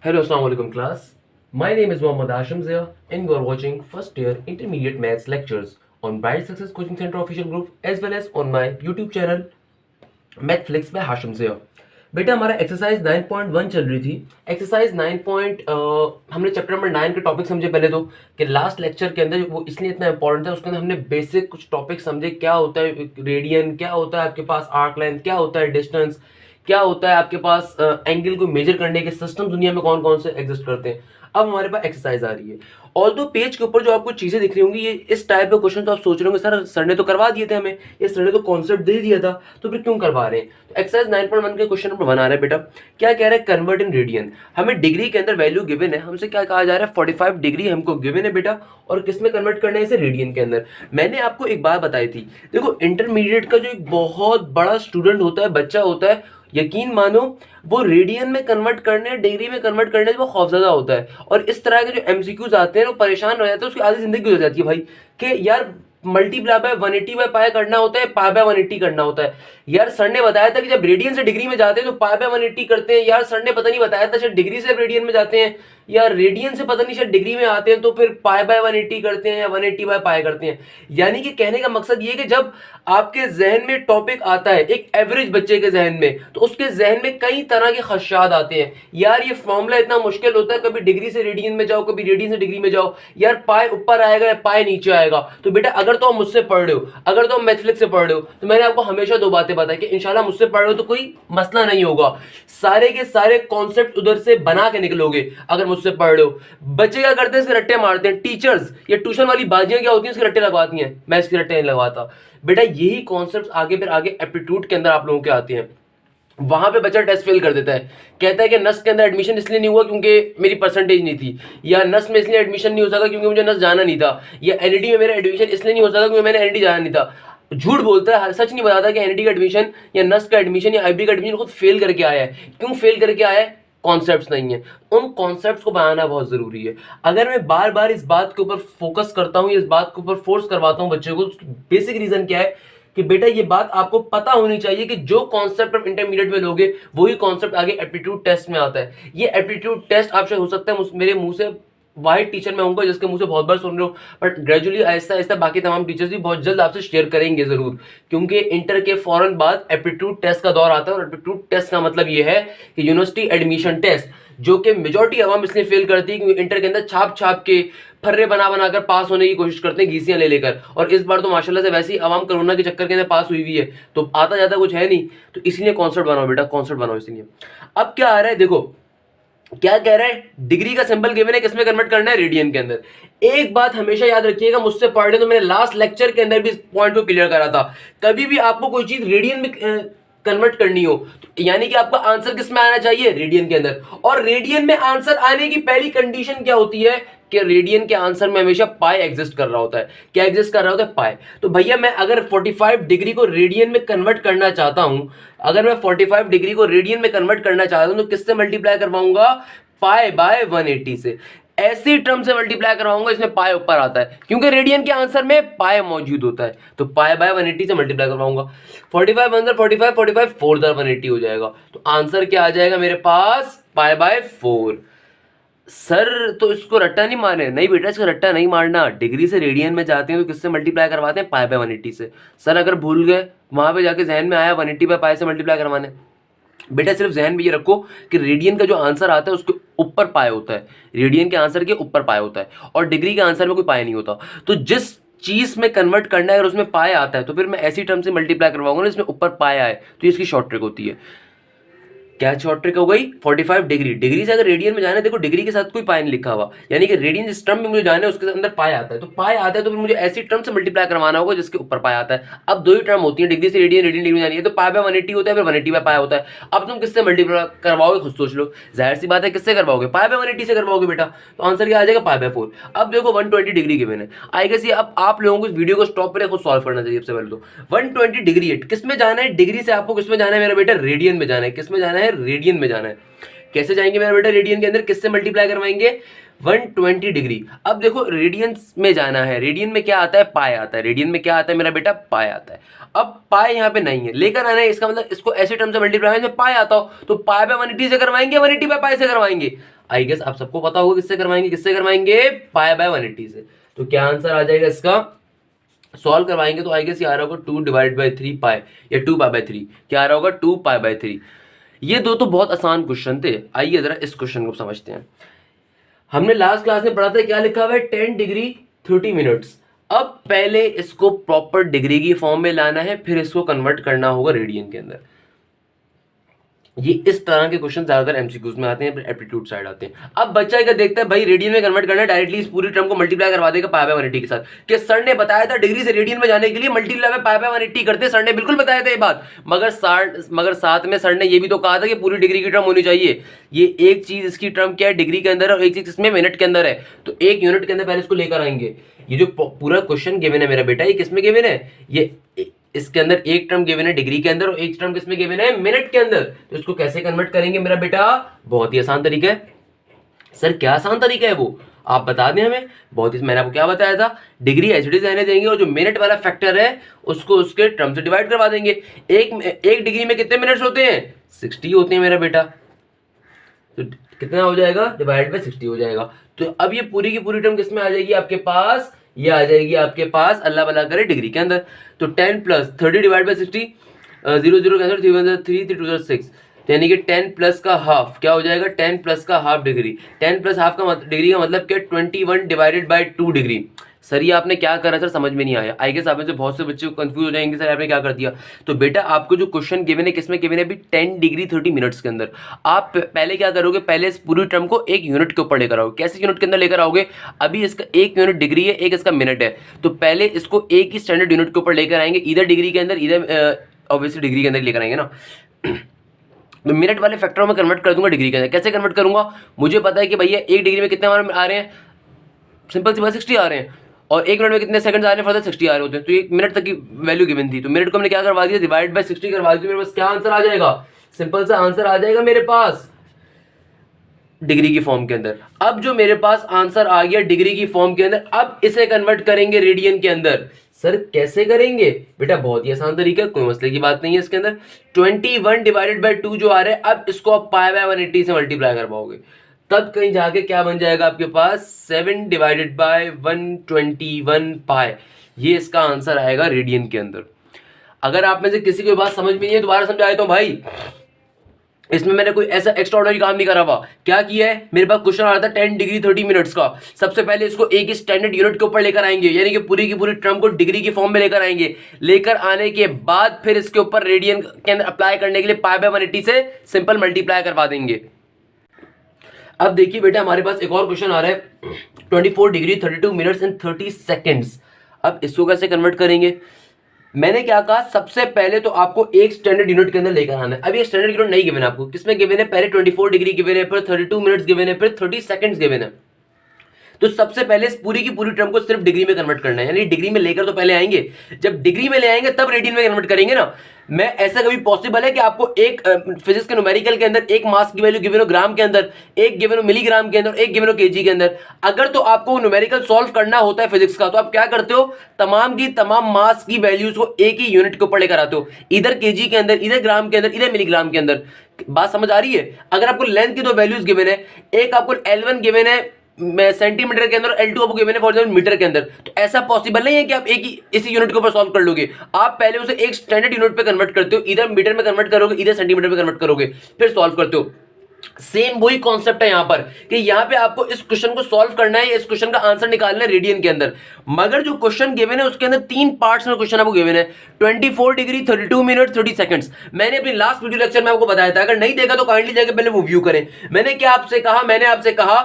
Hello, Assalamu alaikum class. My name is Mohammad Hashim Zia and you are watching first year intermediate maths lectures on Bright Success Coaching Center official group as well as on my YouTube channel Mathflix by Hashim Zia. बेटा हमारा exercise 9.1 चल रही थी। Exercise 9 हमने chapter number 9 के topic समझे पहले तो कि लास्ट लेक्चर के अंदर वो इसलिए इतना इंपॉर्टेंट था, उसके अंदर हमने बेसिक कुछ टॉपिक समझे। क्या होता है रेडियन, क्या होता है आपके पास आर्क लेंथ, क्या होता है डिस्टेंस, क्या होता है आपके पास एंगल को मेजर करने के सिस्टम दुनिया में कौन कौन से एग्जिस्ट करते हैं। अब हमारे पास एक्सरसाइज आ रही है और तो पेज के ऊपर जो आपको चीजें दिख रही होंगी, ये इस टाइप के क्वेश्चन तो आप सोच रहे होंगे सर ने तो करवा दिए थे हमें, ये सर ने तो कॉन्सेप्ट दे दिया था, तो फिर क्यों करवा रहे हैं। तो एक्सरसाइज 9.1 के क्वेश्चन नंबर 1 आ रहा है बेटा। क्या कह रहा है, कन्वर्ट इन रेडियन। हमें डिग्री के अंदर वैल्यू गिवन है, हमसे क्या कहा जा रहा है 45 डिग्री हमको गिवन है बेटा, और किस में कन्वर्ट करना है इसे, रेडियन के अंदर। मैंने आपको एक बात बताई थी, देखो इंटरमीडिएट का जो एक बहुत बड़ा स्टूडेंट होता है, बच्चा होता है, यकीन मानो वो रेडियन में कन्वर्ट करने, डिग्री में कन्वर्ट करने से वो खौफजदा होता है। और इस तरह के जो एमसीक्यूज आते हैं वो परेशान हो जाते हैं, उसकी आधी जिंदगी हो जाती है भाई कि यार मल्टीप्लाई बाय 180 बाय पाई करना होता है, पाई बाय 180 करना होता है। यार सर ने बताया था कि जब रेडियन से डिग्री में जाते हैं तो पाई बाय 180 करते हैं। यार सर ने पता नहीं बताया था शायद डिग्री से रेडियन में जाते हैं, या रेडियन से पता नहीं शायद डिग्री में आते हैं तो फिर पाई बाय 180 करते हैं या 180 बाय पाई करते हैं। यानी कि कहने का मकसद ये कि जब आपके जहन में टॉपिक आता है एक एवरेज बच्चे के जहन में, तो उसके जहन में कई तरह के खदशात आते हैं। यार ये फॉर्मूला इतना मुश्किल होता है, कभी डिग्री से रेडियन में जाओ, कभी रेडियन से डिग्री में जाओ, यार पाई ऊपर आएगा या पाई नीचे आएगा। तो बेटा अगर तो आप मुझसे पढ़ रहे हो, अगर तो आप मैथफ्लिक्स से पढ़ रहे हो, तो मैंने आपको हमेशा दो बातें बताई कि इंशाल्लाह मुझसे पढ़ रहे हो तो कोई मसला नहीं होगा, सारे के सारे कॉन्सेप्ट उधर से बना के निकलोगे अगर मुझसे पढ़ रहे हो। बच्चे क्या करते हैं, इसके रट्टे मारते हैं। टीचर्स या ट्यूशन वाली बाजियां क्या होती हैं, इसके रट्टे लगवाती हैं, मैं इसके रट्टे नहीं लगवाता। बेटा यही कॉन्सेप्ट आगे फिर आगे एप्टीट्यूड के अंदर आप लोगों के आते हैं। वहां पे बच्चा टेस्ट फेल कर देता है, कहता है कि नस के अंदर एडमिशन इसलिए नहीं हुआ क्योंकि मेरी परसेंटेज नहीं थी, या नस में इसलिए एडमिशन नहीं हो सका क्योंकि मुझे नस जाना नहीं था, या एनईडी में मेरा एडमिशन इसलिए नहीं हो सका क्योंकि मैंने एनईडी जाना नहीं था। झूठ बोलता है, सच नहीं बताता कि एनईडी का एडमिशन या नस का एडमिशन या आईबी का एडमिशन खुद फेल करके आया है। क्यों फेल करके आया है, कॉन्सेप्ट्स नहीं है। उन कॉन्सेप्ट्स को बनाना बहुत जरूरी है। अगर मैं बार बार इस बात के ऊपर फोकस करता हूं, इस बात के ऊपर फोर्स करवाता हूं बच्चे को, बेसिक रीजन क्या है कि बेटा ये बात आपको पता होनी चाहिए कि जो कॉन्सेप्ट आप इंटरमीडिएट में लोगे वही कॉन्सेप्ट आगे एप्टीट्यूड टेस्ट में आता है। ये एप्टीट्यूड टेस्ट आपसे हो सकता है मेरे मुंह से वाइट टीचर में होऊंगा जिसके मुंह से बहुत बार सुन रहे हो, बट ग्रेजुअली ऐसा ऐसा बाकी तमाम टीचर्स भी बहुत जल्द आपसे शेयर करेंगे जरूर, क्योंकि इंटर के फौरन बाद एप्टीट्यूड टेस्ट का दौर आता है। और एप्टीट्यूड टेस्ट का मतलब ये है कि यूनिवर्सिटी एडमिशन टेस्ट, जो कि मेजॉरिटी अवाम इसलिए फेल करती है क्योंकि इंटर के अंदर छाप छाप के फर्रे बना बनाकर पास होने की कोशिश करते हैं, घीसियां ले लेकर। और इस बार तो माशाल्लाह से वैसे ही अवाम कोरोना के चक्कर के अंदर पास हुई है, तो आता जाता कुछ है नहीं, तो इसलिए कॉन्सेप्ट बनाओ बेटा, कॉन्सेप्ट बनाओ इसलिए। अब क्या आ रहा है देखो, क्या कह रहा है, डिग्री का सिंबल गिवन है, किसमें कन्वर्ट करना है, रेडियन के अंदर। एक बात हमेशा याद रखिएगा, मुझसे पढ़ रहे तो मैंने लास्ट लेक्चर के अंदर भी इस पॉइंट को क्लियर करा था, कभी भी आपको कोई चीज रेडियन में कन्वर्ट करनी हो तो यानी कि आपका आंसर किस में आना चाहिए, रेडियन के अंदर। और रेडियन में आंसर आने की पहली कंडीशन क्या होती है कि रेडियन के आंसर में हमेशा पाई एग्जिस्ट कर रहा होता है। क्या एग्जिस्ट कर रहा होता है, पाई। तो भैया मैं अगर 45 डिग्री को रेडियन में कन्वर्ट करना चाहता हूं, अगर मैं 45 डिग्री को रेडियन में कन्वर्ट करना चाहता हूं तो किससे मल्टीप्लाई करवाऊंगा, पाई बाय 180 से। ऐसी टर्म से मल्टीप्लाई करवाऊंगा इसमें पाई ऊपर आता है, क्योंकि रेडियन के आंसर में पाई मौजूद होता है, तो पाई बाय 180 से मल्टीप्लाई करवाऊंगा। 45 1 45 45 4 180 हो जाएगा, तो आंसर क्या आ जाएगा मेरे पास, पाई बाय 4। सर तो इसको रट्टा नहीं मारने, नहीं बेटा इसको रट्टा नहीं मारना। डिग्री से रेडियन में जाते हैं तो किससे मल्टीप्लाई करवाते हैं, पाई बाय 180 से। सर अगर भूल गए, वहां पे जाके जहन में आया 180 बाय पाई से मल्टीप्लाई करवाने, बेटा सिर्फ जहन में ये रखो कि रेडियन का जो आंसर आता है उसके ऊपर पाए होता है, रेडियन के आंसर के ऊपर पाए होता है, और डिग्री के आंसर में कोई पाए नहीं होता। तो जिस चीज में कन्वर्ट करना है और उसमें पाए आता है तो फिर मैं ऐसी टर्म से मल्टीप्लाई करवाऊंगा ना इसमें ऊपर पाए आए, तो इसकी शॉर्ट ट्रिक होती है। क्या शॉर्ट ट्रिक हो गई, 45 डिग्री, डिग्री से अगर रेडियन में जाना है, देखो डिग्री के साथ कोई पाई नहीं लिखा हुआ, यानी कि रेडियन जिस टर्म में मुझे जाना है उसके अंदर पाई आता है, तो पाई आता है तो फिर मुझे ऐसी टर्म से मल्टीप्लाई करवाना होगा जिसके ऊपर पाई आता है। अब दो ही टर्म होती है, डिग्री से रेडियन, रेडियन डिग्री में जानी है, तो पाई बाय 180 होता है, फिर 180 बाय पाई होता है। अब तुम किससे मल्टीप्लाई करवाओगे खुद सोच लो, जाहिर सी बात है किससे करवाओगे, पाई बाय 180 से करवाओगे बेटा, तो आंसर क्या आ जाएगा, पाई बाय 4। अब देखो 120 डिग्री गिवन है, आई गेस ये अब आप लोगों को इस वीडियो को स्टॉप पर खुद सॉल्व करना चाहिए। सबसे पहले तो 120 डिग्री है, किसमें जाना है, डिग्री से आपको किसमें जाना है मेरा बेटा, रेडियन में जाना है। किसमें जाना है, रेडियन में जाना है। कैसे जाएंगे मेरा बेटा रेडियन के अंदर, किससे मल्टीप्लाई करवाएंगे, 120 डिग्री। अब देखो रेडियन में जाना है, रेडियन में क्या आता है, पाई आता है, रेडियन में क्या आता है मेरा बेटा, पाई आता है। अब पाई यहाँ पे नहीं है, लेकर आना है, इसका मतलब इसको ऐसे टर्म से मल्टीप्लाई में पाई आता हो तो पाई बाय 180 से करवाएंगे, 180 बाय पाई से करवाएंगे। आई गेस आप सबको पता होगा किससे करवाएंगे पाई बाय 180 से। तो क्या आंसर आ जाएगा इसका, सॉल्व करवाएंगे तो आई गेस ये आ रहा होगा 2 डिवाइड बाई 3 पाई या 2 पाई बाई 3, क्या आ रहा होगा 2 पाई बाई 3। ये दो तो बहुत आसान क्वेश्चन थे। आइए जरा इस क्वेश्चन को समझते हैं। हमने लास्ट क्लास में पढ़ा था क्या लिखा हुआ है 10 डिग्री 30 मिनट्स। अब पहले इसको प्रॉपर डिग्री की फॉर्म में लाना है, फिर इसको कन्वर्ट करना होगा रेडियन के अंदर। ये इस तरह के क्वेश्चन ज्यादातर एमसीक्यूज में आते हैं, एप्टीट्यूड साइड आते हैं। अब बच्चा क्या देखता है भाई रेडियन में कन्वर्ट करना है, डायरेक्टली इस पूरी टर्म को मल्टीप्लाई करवा देगा पाई बाय 180 के साथ। कि सर ने बताया था डिग्री से रेडियन में जाने के लिए मल्टीप्लाई में पाई बाय 180 करते, सर ने बिल्कुल बताया था ये बात। मगर साथ में सर ने ये भी तो कहा था कि पूरी डिग्री की टर्म होनी चाहिए। ये एक चीज इसकी टर्म क्या है डिग्री के अंदर, और एक चीज इसमें मिनट के अंदर है। तो एक यूनिट के अंदर पहले इसको लेकर आएंगे। ये जो पूरा क्वेश्चन गिवन है मेरा बेटा, ये किसमें गिवन है, ये इसके अंदर एक टर्म गिवन है डिग्री के अंदर और एक टर्म किसमें गिवन है मिनट के अंदर। तो इसको कैसे कन्वर्ट करेंगे मेरा बेटा, बहुत ही आसान तरीका है। सर क्या आसान तरीका है वो आप बता दें हमें। बहुत ही, मैंने आपको क्या बताया था, डिग्री एच डी रहने देंगे और जो मिनट वाला फैक्टर है उसको उसके टर्म से डिवाइड करवा देंगे। एक डिग्री में कितने मिनट्स होते हैं, 60 होते हैं मेरा बेटा। तो कितना हो जाएगा, डिवाइड बाय 60 हो जाएगा। तो अब ये पूरी की पूरी टर्म किसमें आ जाएगी आपके पास, ये आ जाएगी आपके पास अल्लाह भला करे डिग्री के अंदर। तो 10 प्लस 30 डिवाइड बाई 60, 0 0 कैंसिल, 3 1 3 3 2 6, यानी कि 10 प्लस का हाफ क्या हो जाएगा, 10 प्लस का हाफ डिग्री। 10 प्लस हाफ का डिग्री का मतलब क्या, 21 डिवाइडेड बाई 2 डिग्री। सर ये आपने क्या करा, सर समझ में नहीं आया। आई गेस आप में से बहुत से बच्चे कंफ्यूज हो जाएंगे, सर आपने क्या कर दिया। तो बेटा आपको जो क्वेश्चन गिवन है किसमें गिवन है अभी 10 डिग्री 30 मिनट्स के अंदर। आप पहले क्या करोगे, पहले इस पूरी टर्म को एक यूनिट के ऊपर लेकर आओगे। कैसे यूनिट के अंदर लेकर आओगे, अभी इसका एक यूनिट डिग्री है, एक इसका मिनट है। तो पहले इसको एक ही स्टैंडर्ड यूनिट के ऊपर लेकर आएंगे, इधर डिग्री के अंदर, इधर ऑब्वियसली डिग्री के अंदर लेकर आएंगे ना। तो मिनट वाले फैक्टरों में कन्वर्ट कर दूंगा डिग्री के अंदर। कैसे कन्वर्ट करूंगा, मुझे पता है कि भैया एक डिग्री में कितने आ रहे हैं, सिंपल सी बात 60 आ रहे हैं, और एक मिनट में कितने सेकंड आ रहे हैं, फर्दर 60 आ रहे होते हैं। तो एक मिनट तक की वैल्यू गिवन थी, तो मिनट को हमने क्या करवा दिया, डिवाइड बाय 60 करवा दिया। मेरे पास क्या आंसर आ जाएगा, सिंपल सा आंसर आ जाएगा मेरे पास डिग्री की फॉर्म के अंदर। अब जो मेरे पास आंसर आ गया डिग्री की फॉर्म के अंदर, अब इसे कन्वर्ट करेंगे रेडियन के अंदर। सर कैसे करेंगे बेटा, बहुत ही आसान तरीका, कोई मसले की बात नहीं है इसके अंदर। 21 डिवाइडेड बाय 2 जो आ रहा है, अब इसको आप पाई बाय 180 से मल्टीप्लाई कर पाओगे, तब कहीं जाके क्या बन जाएगा आपके पास 7 डिवाइडेड बाय 121 पाई। ये इसका आंसर आएगा रेडियन के अंदर। अगर आप में से किसी को बात समझ में नहीं है, दोबारा समझा देता हूं भाई। इसमें मैंने कोई ऐसा एक्स्ट्राऑर्डिनरी काम नहीं करा हुआ। क्या किया है, मेरे पास क्वेश्चन आ रहा था 10 डिग्री 30 मिनट्स का। सबसे पहले इसको एक ही स्टैंडर्ड यूनिट के ऊपर लेकर आएंगे, यानी कि पूरी की पूरी टर्म को डिग्री की फॉर्म में लेकर आएंगे। लेकर आने के बाद फिर इसके ऊपर रेडियन के अंदर अप्लाई करने के लिए पाई बाय 180 से सिंपल मल्टीप्लाई करवा देंगे। अब देखिए बेटा हमारे पास एक और क्वेश्चन आ रहा है 24 डिग्री 32 मिनट्स एंड 30 सेकेंड्स। अब इसको कैसे कन्वर्ट करेंगे, मैंने क्या कहा, सबसे पहले तो आपको एक स्टैंडर्ड यूनिट के अंदर लेकर आना है। अब ये स्टैंडर्ड यूनिट नहीं गिवन है आपको, किसमें गिवन है, पहले 24 डिग्री गिवन है, फिर 32 मिनट्स गिवन है, फिर 30 सेकंड्स गिवन है। तो सबसे पहले इस पूरी की पूरी टर्म को सिर्फ डिग्री में कन्वर्ट करना है, यानी डिग्री में लेकर तो पहले आएंगे, जब डिग्री में ले आएंगे तब रेडियन में कन्वर्ट करेंगे ना। मैं ऐसा कभी पॉसिबल है कि आपको एक फिजिक्स के न्यूमेरिकल के अंदर एक मास की वैल्यू गिवन हो ग्राम के अंदर, एक गिवन हो मिलीग्राम के अंदर, एक गिवन हो केजी के अंदर। अगर तो आपको न्यूमेरिकल सॉल्व करना होता है फिजिक्स का, तो आप क्या करते हो, तमाम की तमाम मास की वैल्यूज को एक ही यूनिट के ऊपर लेकर आते हो, इधर केजी के अंदर, इधर ग्राम के अंदर, इधर मिलीग्राम के अंदर। बात समझ आ रही है। अगर आपको लेंथ की दो वैल्यूज गिवन है, एक आपको L1 गिवन है सेंटीमीटर के अंदर, L2 आपको गिवन है फॉर एग्जांपल मीटर के अंदर, तो ऐसा पॉसिबल नहीं है कि आप एक ही इसी यूनिट के ऊपर सॉल्व कर लोगे। आप पहले उसे एक स्टैंडर्ड यूनिट पे कन्वर्ट करते हो, इधर मीटर में कन्वर्ट करोगे, इधर सेंटीमीटर में कन्वर्ट करोगे, फिर सॉल्व करते हो। सेम वही कॉन्सेप्ट है यहां पर कि यहां पे आपको इस क्वेश्चन को सॉल्व करना है, इस क्वेश्चन का आंसर निकालना है रेडियन के अंदर। मगर जो क्वेश्चन गिवन है उसके अंदर 3 पार्ट्स में क्वेश्चन आपको गिवन है, 24 डिग्री 32 मिनट 30 सेकंड्स। मैंने अपनी लास्ट वीडियो लेक्चर में आपको बताया था, अगर नहीं देखा तो काइंडली जाकर पहले वो व्यू करें। मैंने क्या आपसे कहा, मैंने आपसे कहा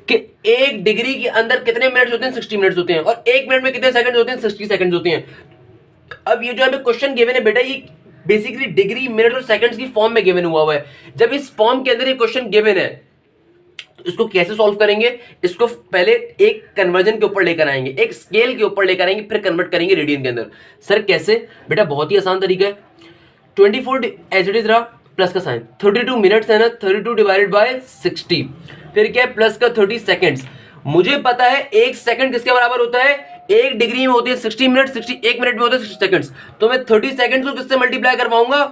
कि एक डिग्री के अंदर कितने मिनट्स होते हैं, 60 मिनट्स होते हैं, और एक मिनट में कितने सेकंड होते हैं, 60 सेकंड होते हैं। अब ये जो हमें क्वेश्चन गिवन है बेटा, ये बेसिकली डिग्री मिनट और सेकंड्स की फॉर्म में गिवन हुआ है। जब इस फॉर्म के अंदर ये क्वेश्चन गिवन है तो इसको कैसे सॉल्व करेंगे, इसको पहले एक कन्वर्जन के ऊपर लेकर आएंगे, एक स्केल के ऊपर लेकर आएंगे, फिर कन्वर्ट करेंगे रेडियन के अंदर। सर कैसे बेटा, बहुत ही आसान तरीका है। 24 एज इट इज रहा, प्लस का साइन, 32 मिनट्स है ना, 32 डिवाइडेड बाय 60, फिर क्या है प्लस का 30 सेकंड्स। मुझे पता है एक सेकंड किसके बराबर होता है, एक डिग्री में होती है 60 मिनट, 60 एक मिनट में होता है 60 सेकंड्स। तो मैं 30 सेकंड्स को किससे मल्टीप्लाई करवाऊंगा,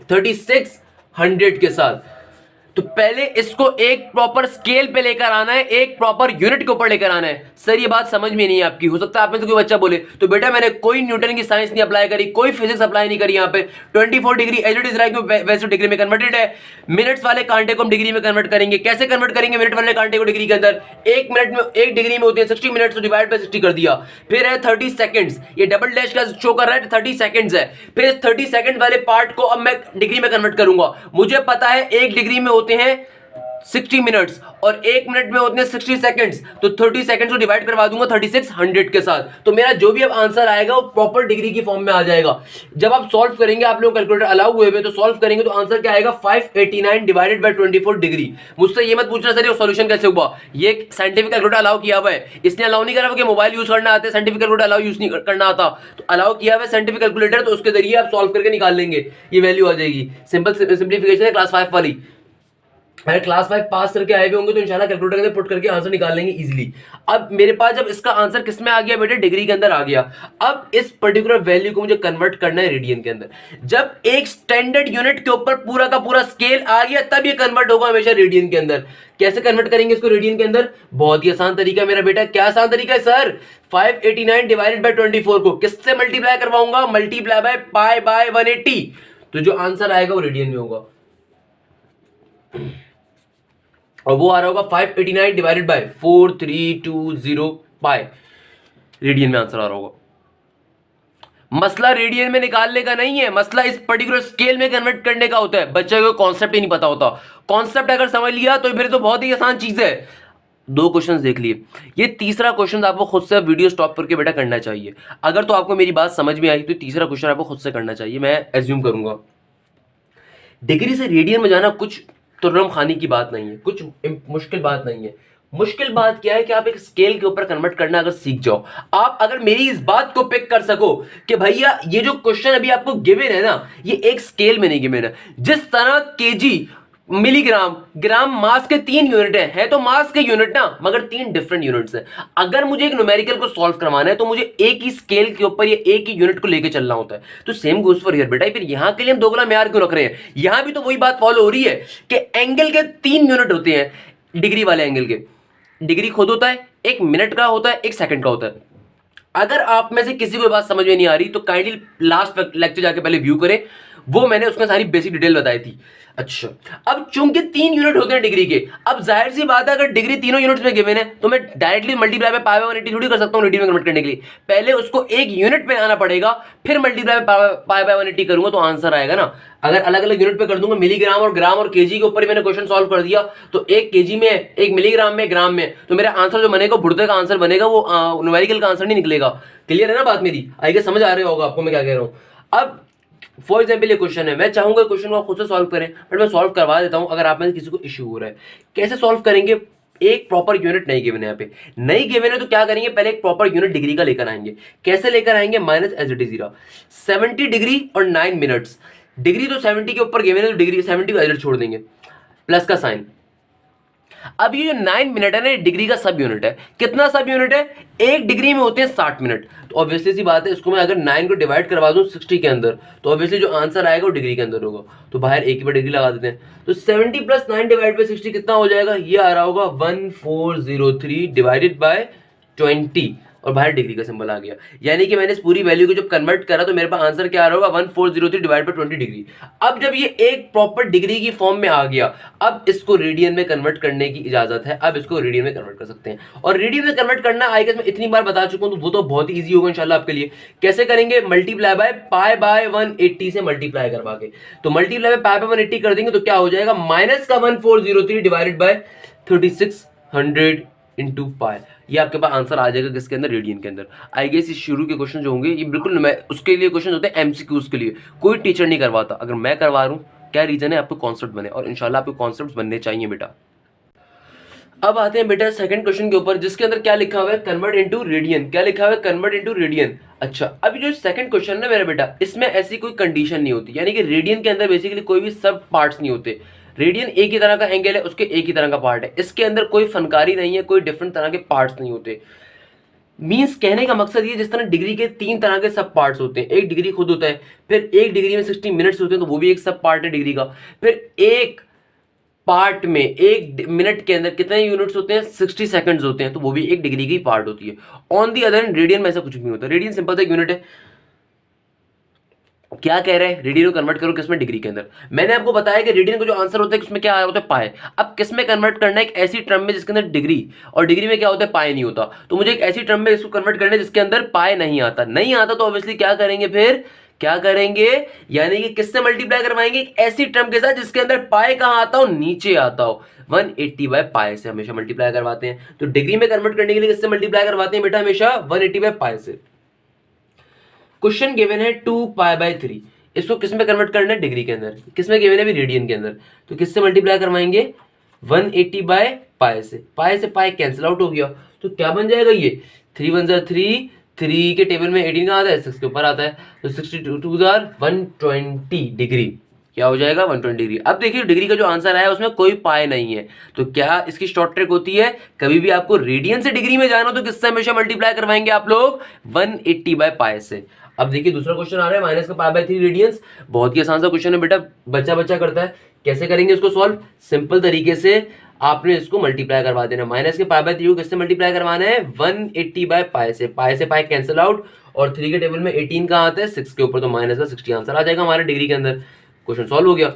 3600 के साथ। तो पहले इसको एक प्रॉपर स्केल पे लेकर आना है, एक प्रॉपर यूनिट के ऊपर लेकर आना है। सर ये बात समझ में नहीं है आपकी। हो सकता है आप में से कोई बच्चा बोले तो बेटा मैंने कोई न्यूटन की साइंस नहीं अप्लाई करी, कोई फिजिक्स अप्लाई नहीं करी। यहाँ पे 24 degree as it is right वैसे डिग्री में कन्वर्टेड है। मिनट्स वाले कांटे को हम डिग्री में कन्वर्ट करेंगे। कैसे कन्वर्ट करेंगे मिनट वाले कांटे को डिग्री के अंदर? एक मिनट में, एक डिग्री में होती है 60 मिनट्स, तो डिवाइड बाय 60 कर दिया। फिर है 30 सेकंड्स, ये डबल डैश का शो कर रहा है 30 सेकंड्स है। फिर इस 30 सेकंड वाले पार्ट को अब मैं डिग्री में कन्वर्ट करूंगा। मुझे पता है एक डिग्री में होते हैं 60 मिनट्स और एक मिनट में होते हैं 60 सेकंड्स, तो 30 सेकंड्स को डिवाइड करवा दूंगा 3600 के साथ, तो मेरा जो भी अब आंसर आएगा वो प्रॉपर डिग्री की फॉर्म में आ जाएगा। जब आप सॉल्व करेंगे, आप लोग कैलकुलेटर अलाउ हुए हुए तो सॉल्व करेंगे तो आंसर क्या आएगा? 589 डिवाइडेड बाय 24 डिग्री। मुझसे ये मत पूछना सर ये सॉल्यूशन कैसे हुआ, ये साइंटिफिक कैलकुलेटर अलाउ किया हुआ है। इसने अलाउ नहीं करा हुआ कि मोबाइल यूज करना आता है, साइंटिफिक कैलकुलेटर अलाउ यूज नहीं करना आता, तो अलाउ किया हुआ है साइंटिफिक कैलकुलेटर, तो उसके जरिए आप सॉल्व करके निकाल लेंगे, ये वैल्यू आ जाएगी। सिंपल सिंप्लीफिकेशन है क्लास 5 वाली। अगर क्लास 5 पास करके आए हुए होंगे तो इंशाल्लाह कैलकुलेटर के अंदर पुट करके आंसर निकाल लेंगे इजीली। अब मेरे पास जब इसका आंसर किस में आ गया बेटे? डिग्री के अंदर आ गया। अब इस पर्टिकुलर वैल्यू को मुझे कन्वर्ट करना है रेडियन के अंदर। जब एक स्टैंडर्ड यूनिट के ऊपर पूरा का पूरा स्केल आ गया तब ये कन्वर्ट होगा हमेशा रेडियन के अंदर। कैसे कन्वर्ट करेंगे इसको रेडियन के अंदर? बहुत ही आसान तरीका मेरा बेटा। क्या आसान तरीका है सर? 589 डिवाइडेड बाय 24 को किससे मल्टीप्लाई करवाऊंगा? मल्टीप्लाई बाय पाई बाय 180, तो जो आंसर आएगा वो रेडियन में होगा और वो आ रहा होगा 589 डिवाइडेड बाय 4320 पाई। रेडियन में आंसर आ रहा होगा। मसला रेडियन में निकालने का नहीं है, मसला इस पर्टिकुलर स्केल में कन्वर्ट करने का होता है। बच्चे को कॉन्सेप्ट ही नहीं पता होता। कॉन्सेप्ट अगर समझ लिया तो फिर तो बहुत ही आसान चीज है। दो क्वेश्चंस देख लिए, ये तीसरा क्वेश्चन आपको खुद से वीडियो स्टॉप करके बेटा करना चाहिए। अगर तो आपको मेरी बात समझ में आई तो तीसरा क्वेश्चन आपको खुद से करना चाहिए। मैं एज्यूम करूंगा डिग्री से रेडियन में जाना कुछ तुर्रम खानी की बात नहीं है, कुछ मुश्किल बात नहीं है। मुश्किल बात क्या है कि आप एक स्केल के ऊपर कन्वर्ट करना अगर सीख जाओ, आप अगर मेरी इस बात को पिक कर सको कि भैया ये जो क्वेश्चन अभी आपको गिवन है ना, ये एक स्केल में नहीं गिवन है। जिस तरह केजी, मिलीग्राम, ग्राम मास के 3 यूनिट है तो मास के यूनिट ना, मगर 3 डिफरेंट यूनिट्स हैं। अगर मुझे एक न्यूमेरिकल को सॉल्व करवाना है तो मुझे एक ही स्केल के ऊपर या एक ही यूनिट को लेके चलना होता है। तो सेम गोज फॉर हियर बेटा। फिर यहां के लिए हम दोगुना म्यार क्यों रख रहे हैं? यहां भी तो वही बात फॉलो हो रही है कि एंगल के 3 यूनिट होते हैं डिग्री वाले एंगल के। डिग्री खुद होता है, एक मिनट का होता है, एक सेकंड का होता है। अगर आप में से किसी को बात समझ में नहीं आ रही तो काइंडली लास्ट लेक्चर जाके पहले व्यू करें, वो मैंने उसमें सारी बेसिक डिटेल बताई थी। अच्छा, अब चूंकि 3 यूनिट होते हैं डिग्री के, अब जाहिर सी बात है अगर डिग्री तीनों यूनिट्स में गिवन है तो मैं directly multiply by pi by 180 थोड़ी कर सकता हूं रेडियन में कन्वर्ट करने के लिए। पहले उसको एक यूनिट में आना पड़ेगा, फिर मल्टीप्लाई पाई बाय 180 करूंगा तो आंसर आएगा ना। अगर अलग अलग यूनिट पे कर दूंगा, मिलीग्राम और ग्राम और केजी के ऊपर मैंने क्वेश्चन सॉल्व कर दिया, तो एक केजी में, एक मिलीग्राम में, ग्राम में, तो मेरा आंसर जो बनेगा बुढ़ते का आंसर बनेगा, वो न्यूमेरिकल का आंसर नहीं निकलेगा। क्लियर है ना बात मेरी? आइए समझ आ रही होगा आपको मैं क्या कह रहा हूं। अब फॉर एग्जाम्पल ये क्वेश्चन है, मैं चाहूंगा क्वेश्चन को आप खुद से सॉल्व करें, बट मैं सॉल्व करवा देता हूं अगर आप में से किसी को इश्यू हो रहा है। कैसे सॉल्व करेंगे? एक प्रॉपर यूनिट नहीं गिवन है, यहाँ पे नहीं गिवन है तो क्या करेंगे? पहले एक प्रॉपर यूनिट डिग्री का लेकर आएंगे। कैसे लेकर आएंगे? Minus as it is 70 degree और 9 मिनट्स। डिग्री तो 70 के ऊपर गिवन है तो डिग्री 70 को एज इट छोड़ देंगे, प्लस का साइन। अब ये जो 9 मिनट है ना, डिग्री का सब यूनिट है। कितना सब यूनिट है? एक डिग्री में होते हैं 60 मिनट। तो ऑब्वियसली सी बात है, इसको मैं अगर 9 को डिवाइड करवा दूं 60 के अंदर तो ऑब्वियसली जो आंसर आएगा वो डिग्री के अंदर होगा। तो बाहर एक ही बार डिग्री लगा देते हैं, तो 70 प्लस 9 डिवाइड बाय 60 कितना हो जाएगा? ये आ रहा होगा 1403 डिवाइडेड बाय 20 और बाहर डिग्री का सिंबल आ गया। यानी कि मैंने इस पूरी वैल्यू को जब कन्वर्ट करा तो मेरे पास आंसर क्या आ रहा होगा? 1403 डिवाइड बाय 20 डिग्री। अब जब ये एक प्रॉपर डिग्री की फॉर्म में आ गया, अब इसको रेडियन में कन्वर्ट करने की इजाजत है। अब इसको रेडियन में कन्वर्ट कर सकते हैं, और रेडियन में कन्वर्ट करना आई गेस मैं इतनी बार बता चुका हूं तो वो तो बहुत ही ईजी होगा इंशाल्लाह आपके लिए। कैसे करेंगे? मल्टीप्लाई बाय पाई बाय 180 से मल्टीप्लाई करवा के, तो मल्टीप्लाई बाय पाई बाय 180 कर देंगे तो क्या हो जाएगा? माइनस का 1403 डिवाइडेड बाय 3600 इंटू पाई। ये आपके पास आंसर आ जाएगा किसके अंदर? रेडियन के अंदर। आई गेस इस शुरू के क्वेश्चन जो होंगे ये बिल्कुल मैं उसके लिए क्वेश्चन होते हैं एमसीक्यूज के लिए, कोई टीचर नहीं करवाता। अगर मैं करवा रहा हूं, क्या रीजन है? आपको कॉन्सेप्ट बने, और इंशाल्लाह आपको कॉन्सेप्ट बनने चाहिए बेटा। अब आते हैं बेटा सेकंड क्वेश्चन के ऊपर, जिसके अंदर क्या लिखा हुआ है? Convert into radian. क्या लिखा हुआ है? Convert into radian. अच्छा, अभी जो सेकंड क्वेश्चन है मेरा बेटा, इसमें ऐसी कोई कंडीशन नहीं होती, यानी कि रेडियन के अंदर बेसिकली कोई भी सब पार्ट्स नहीं होते। रेडियन एक ही तरह का एंगल है, उसके एक ही तरह का पार्ट है, इसके अंदर कोई फनकारी नहीं है, कोई डिफरेंट तरह के पार्ट्स नहीं होते। मींस कहने का मकसद ये, जिस तरह डिग्री के 3 तरह के सब पार्ट्स होते हैं, एक डिग्री खुद होता है, फिर एक डिग्री में 60 मिनट्स होते हैं तो वो भी एक सब पार्ट है डिग्री का, फिर एक पार्ट में 1 मिनट के अंदर कितने यूनिट्स होते हैं, 60 सेकंड्स होते हैं, तो वो भी 1 डिग्री की पार्ट होती है। On the other hand radian में ऐसा कुछ नहीं होता। रेडियन सिंपल सा एक यूनिट है। क्या कह रहे हैं, रेडियन को कन्वर्ट करो किसमें, डिग्री के अंदर। मैंने आपको बताया कि रेडियन का जो आंसर होता है उसमें क्या आ रहा होता है, पाए। अब किस में कन्वर्ट करना है, एक ऐसी टर्म में जिसके अंदर डिग्री, और डिग्री में क्या होता है, पाए नहीं होता। तो मुझे एक ऐसी टर्म में इसको कन्वर्ट करना है जिसके अंदर पाए नहीं आता। नहीं आता तो ऑब्वियसली क्या करेंगे, फिर क्या करेंगे, यानी कि किससे मल्टीप्लाई करवाएंगे, एक ऐसी टर्म के साथ जिसके अंदर पाए कहां आता हो, नीचे आता हो। 180 बाय पाए से हमेशा मल्टीप्लाई करवाते हैं। तो डिग्री में कन्वर्ट करने के लिए किससे मल्टीप्लाई करवाते हैं बेटा, हमेशा 180 बाय पाए से। क्वेश्चन गिवन है 2π/3, इसको किस में कन्वर्ट करना है, डिग्री के अंदर। किस में गिवन है, भी रेडियन के अंदर। तो किससे मल्टीप्लाई करवाएंगे, 180 बाय पाए से। पाए से पाए कैंसिल आउट हो गया, तो क्या बन जाएगा ये, 3 1 3, 3 के टेबल में 18 का आता है, 6 के ऊपर आता है, तो 62 2 120 डिग्री, क्या हो जाएगा, 120 डिग्री। अब देखिए डिग्री का जो आंसर आया उसमें कोई पाए नहीं है, तो क्या इसकी शॉर्ट ट्रिक होती है, कभी भी आपको रेडियन से डिग्री में जाना तो किससे हमेशा मल्टीप्लाई करवाएंगे आप लोग, 180 बाय पाए से। अब देखिए दूसरा क्वेश्चन आ रहा है, माइनस का π/3 रेडियंस। बहुत ही आसान सा क्वेश्चन है बेटा, बच्चा बच्चा करता है। कैसे करेंगे इसको सॉल्व, सिंपल तरीके से आपने इसको मल्टीप्लाई करवा देना। माइनस के π/3 को किससे मल्टीप्लाई करवाना है, 180 बाय पाए से। पाए से पाए कैंसिल आउट, और 3 के टेबल में 18 कहाँ आता है, 6 के ऊपर, तो माइनस का 60 आंसर आ जाएगा हमारे डिग्री के अंदर। क्वेश्चन सॉल्व हो गया।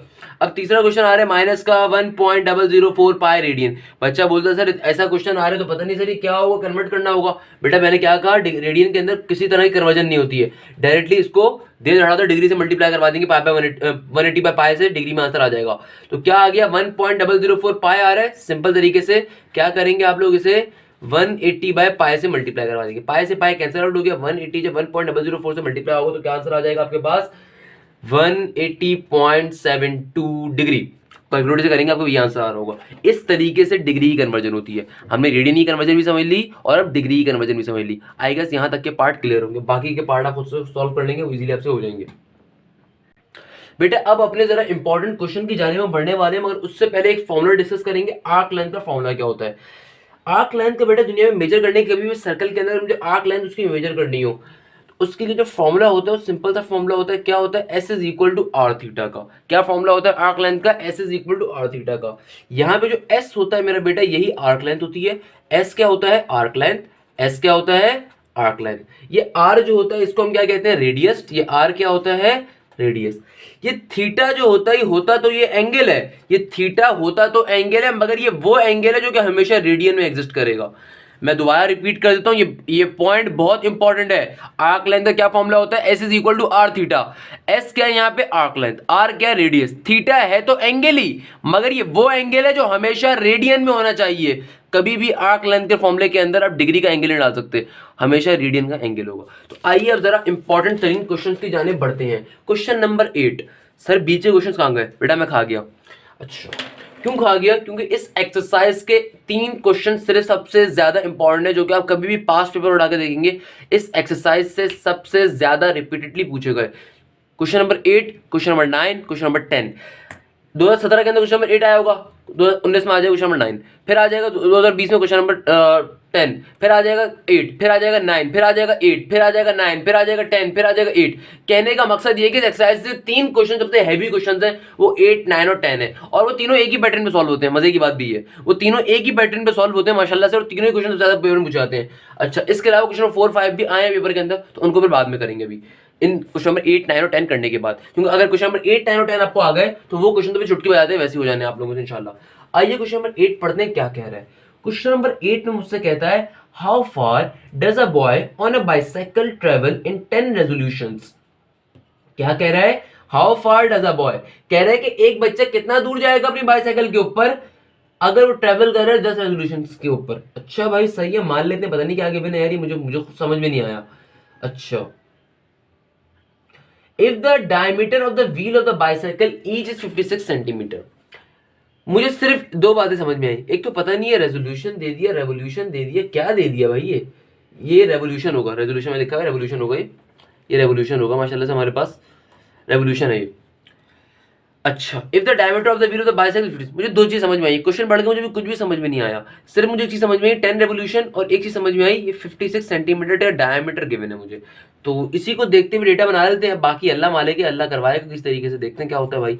अब तीसरा क्वेश्चन आ रहा है, माइनस का 1.004 पाई रेडियन। बच्चा बोलता है सर ऐसा क्वेश्चन आ रहा है तो पता नहीं सर ये क्या होगा, कन्वर्ट करना होगा। बेटा मैंने क्या कहा, रेडियन के अंदर किसी तरह की कन्वर्जन नहीं होती है, डायरेक्टली इसको दे रहा था डिग्री से मल्टीप्लाई करवा देंगे, पाई बाय 180 बाय पाई से डिग्री में आंसर आ जाएगा। तो क्या आ गया, 1.004 पाई आ रहा है। सिंपल तरीके से क्या करेंगे आप लोग, इसे 180 बाय पाई से मल्टीप्लाई करवा देंगे। पाई से पाई कैंसिल आउट हो गया, 180 जब 1.004 से मल्टीप्लाई होगा तो क्या आंसर आ जाएगा आपके पास, 180.72 डिग्री। कैलकुलेटर से करेंगे आपको ये आंसर आ रहा होगा। इस तरीके से डिग्री की कन्वर्जन होती है। हमने रेडियन की कन्वर्जन भी समझ ली और अब डिग्री की कन्वर्जन भी समझ ली। आई गेस यहाँ तक के पार्ट क्लियर होंगे, बाकी के पार्ट आप खुद से सॉल्व कर लेंगे, इजीली आपसे हो जाएंगे। बेटा अब अपने जरा इंपॉर्टेंट क्वेश्चन की जाने में बढ़ने वाले हैं, मगर उससे पहले एक फॉर्मूला डिस्कस करेंगे। आर्क लेंथ का फॉर्मूला क्या होता है। आर्क लेंथ का बेटा दुनिया में मेजर करने के, कभी भी सर्कल के अंदर मुझे आर्क लेंथ उसकी मेजर करनी हो, उसके लिए जो फॉर्मूला होता है वो सिंपल सा फॉर्मूला होता है। क्या होता है, S is equal to R theta का। क्या फॉर्मूला होता है आर्क लेंथ का, S is equal to R theta का। यहाँ पे जो एस होता है मेरा बेटा, यही आर्क लेंथ होती है। एस क्या होता है, आर्क लेंथ। एस क्या होता है, आर्क लेंथ। ये आर जो होता है इसको हम क्या कहते हैं, रेडियस। ये आर क्या होता है, रेडियस। ये थीटा जो होता है, होता तो ये एंगल है, ये थीटा होता तो एंगल है, मगर ये वो एंगल है जो कि हमेशा रेडियन में एग्जिस्ट करेगा। मैं दोबारा रिपीट कर देता हूं, ये पॉइंट बहुत इंपॉर्टेंट है। आर्क लेंथ का क्या फॉर्मूला होता है, S is equal to R theta. S क्या है यहाँ पे, आर्क लेंथ। आर क्या है, रेडियस। थीटा है तो एंगल ही, मगर ये वो एंगल है जो हमेशा रेडियन में होना चाहिए। कभी भी आर्क लेंथ के फॉर्मूले के अंदर आप डिग्री का एंगल नहीं डाल सकते, हमेशा रेडियन का एंगल होगा। तो आइए अब जरा इंपॉर्टेंट तरीन क्वेश्चन की जाने बढ़ते हैं। Question number 8। सर बीच के क्वेश्चन कहाँ गए, बेटा मैं खा गया। अच्छा क्यों खा गया, क्योंकि इस एक्सरसाइज के 3 क्वेश्चन सिर्फ सबसे ज्यादा इंपॉर्टेंट है, जो कि आप कभी भी पास्ट पेपर उठा के देखेंगे इस एक्सरसाइज से सबसे ज्यादा रिपीटेडली पूछे गए। Question number 8, question number 9, question number 10। 2017 के अंदर क्वेश्चन नंबर 8 आया होगा, 2019 में आ जाएगा क्वेश्चन नंबर 9, फिर आ जाएगा 2020 में क्वेश्चन नंबर 10, फिर आ जाएगा 8, फिर आ जाएगा 9, फिर आ जाएगा 8, फिर आ जाएगा 9, फिर आ जाएगा 10, फिर आ जाएगा 8। कहने का मकसद ये कि एक्सरसाइज से 3 क्वेश्चन सबसे हैवी क्वेश्चन हैं, वो 8, 9 और 10 है, और वो तीनों एक ही पैटर्न पे सॉल्व होते हैं। मजे की बात भी है, वो तीनों एक ही पैटर्न पे सॉल्व होते हैं माशाल्लाह से, और तीनों ही क्वेश्चन सबसे ज्यादा पेपर में पूछे जाते हैं। अच्छा इसके अलावा क्वेश्चन 4, 5 भी आए हैं पेपर के अंदर, तो उनको फिर बाद में करेंगे अभी इन क्वेश्चन नंबर 8, 9 और 10 करने के बाद, क्योंकि अगर क्वेश्चन नंबर 8, 9 और 10 आपको आ गए तो वो क्वेश्चन तो भी चुटकी बजाते हैं वैसे हो जाने आप लोगों से इंशाल्लाह। आइए क्वेश्चन नंबर 8 पढ़ते हैं क्या कह रहा है। क्वेश्चन नंबर 8 में मुझसे कहता है, how far does a boy on a bicycle travel in 10 resolutions. क्या कह रहा है, how far does a boy, कह रहा है कि एक बच्चा कितना दूर जाएगा अपनी बाइसाइकिल के ऊपर अगर वो ट्रेवल कर रहा है 10 रेजोल्यूशन के ऊपर। अच्छा भाई सही है, मान लेते हैं, पता नहीं क्या आगे मैंने यार, ये मुझे खुद समझ में नहीं आया। अच्छा, if the diameter of the wheel of the bicycle each is 56 centimetre. मुझे सिर्फ 2 बातें समझ में आई। एक तो पता नहीं है, रेजोल्यूशन दे दिया, रेवोल्यूशन दे दिया, क्या दे दिया भाई, ये रेवोल्यूशन होगा, रेजोल्यूशन में लिखा है रेवोल्यूशन होगा, ये रेवोल्यूशन होगा माशाल्लाह से, हमारे पास रेवोल्यूशन है ये। अच्छा, if the diameter of the wheel of the bicycle, मुझे 2 चीज समझ में आई। क्वेश्चन पढ़ के मुझे भी कुछ भी समझ में नहीं आया, सिर्फ मुझे एक चीज समझ में आई 10 रेवोल्यूशन, और एक चीज समझ में आई ये 56 सेंटीमीटर का डायमीटर गिवन है मुझे। तो इसी को देखते हुए डेटा बना लेते हैं, बाकी अल्लाह मालिक है, अल्लाह करवाएगा किस तरीके से, देखते हैं क्या होता है भाई।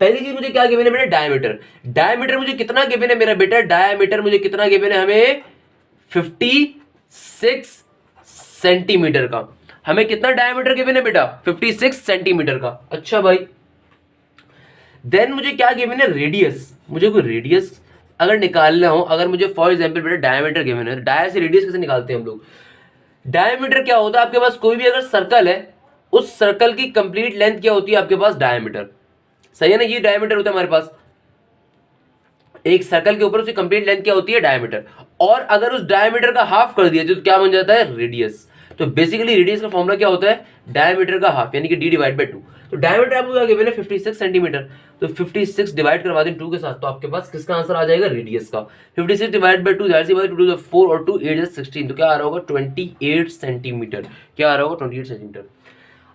पहली चीज मुझे क्या गिवन है बेटा, डायमीटर। डायमीटर मुझे कितना गिवन है मेरा बेटा, डायमीटर मुझे कितना गिवन है हमें 56 सेंटीमीटर का। हमें कितना डायमीटर गिवन है बेटा, 56 सेंटीमीटर का। अच्छा भाई, देन मुझे क्या गिवन है, रेडियस। मुझे कोई रेडियस अगर निकालना हो, अगर मुझे फॉर एग्जांपल बेटा डायमीटर गिवन है, डाया से रेडियस कैसे निकालते हैं हम लोग। डायमीटर क्या होता है, आपके पास कोई भी अगर सर्कल है, उस सर्कल की कंप्लीट लेंथ क्या होती है आपके पास, डायमीटर। सही है ना, ये डायमीटर होता है हमारे पास। एक सर्कल के ऊपर उसकी कंप्लीट लेंथ क्या होती है, डायमीटर। और अगर उस डायमीटर का हाफ कर दिया तो क्या बन जाता है, रेडियस। तो बेसिकली रेडियस का फॉर्मूला क्या होता है, डायमीटर का हाफ, यानी कि d डिवाइड बाय 2। तो डायमीटर आपको क्या गिवन है 56 सेंटीमीटर, तो 56 डिवाइड करवा दें 2 के साथ, तो आपके पास किसका आंसर आ जाएगा, रेडियस का। 56 divide by 2 that is 2 to the 4 और 2 8 is 16, तो क्या आ रहा होगा 28 सेंटीमीटर। क्या आ रहा होगा 28 सेंटीमीटर।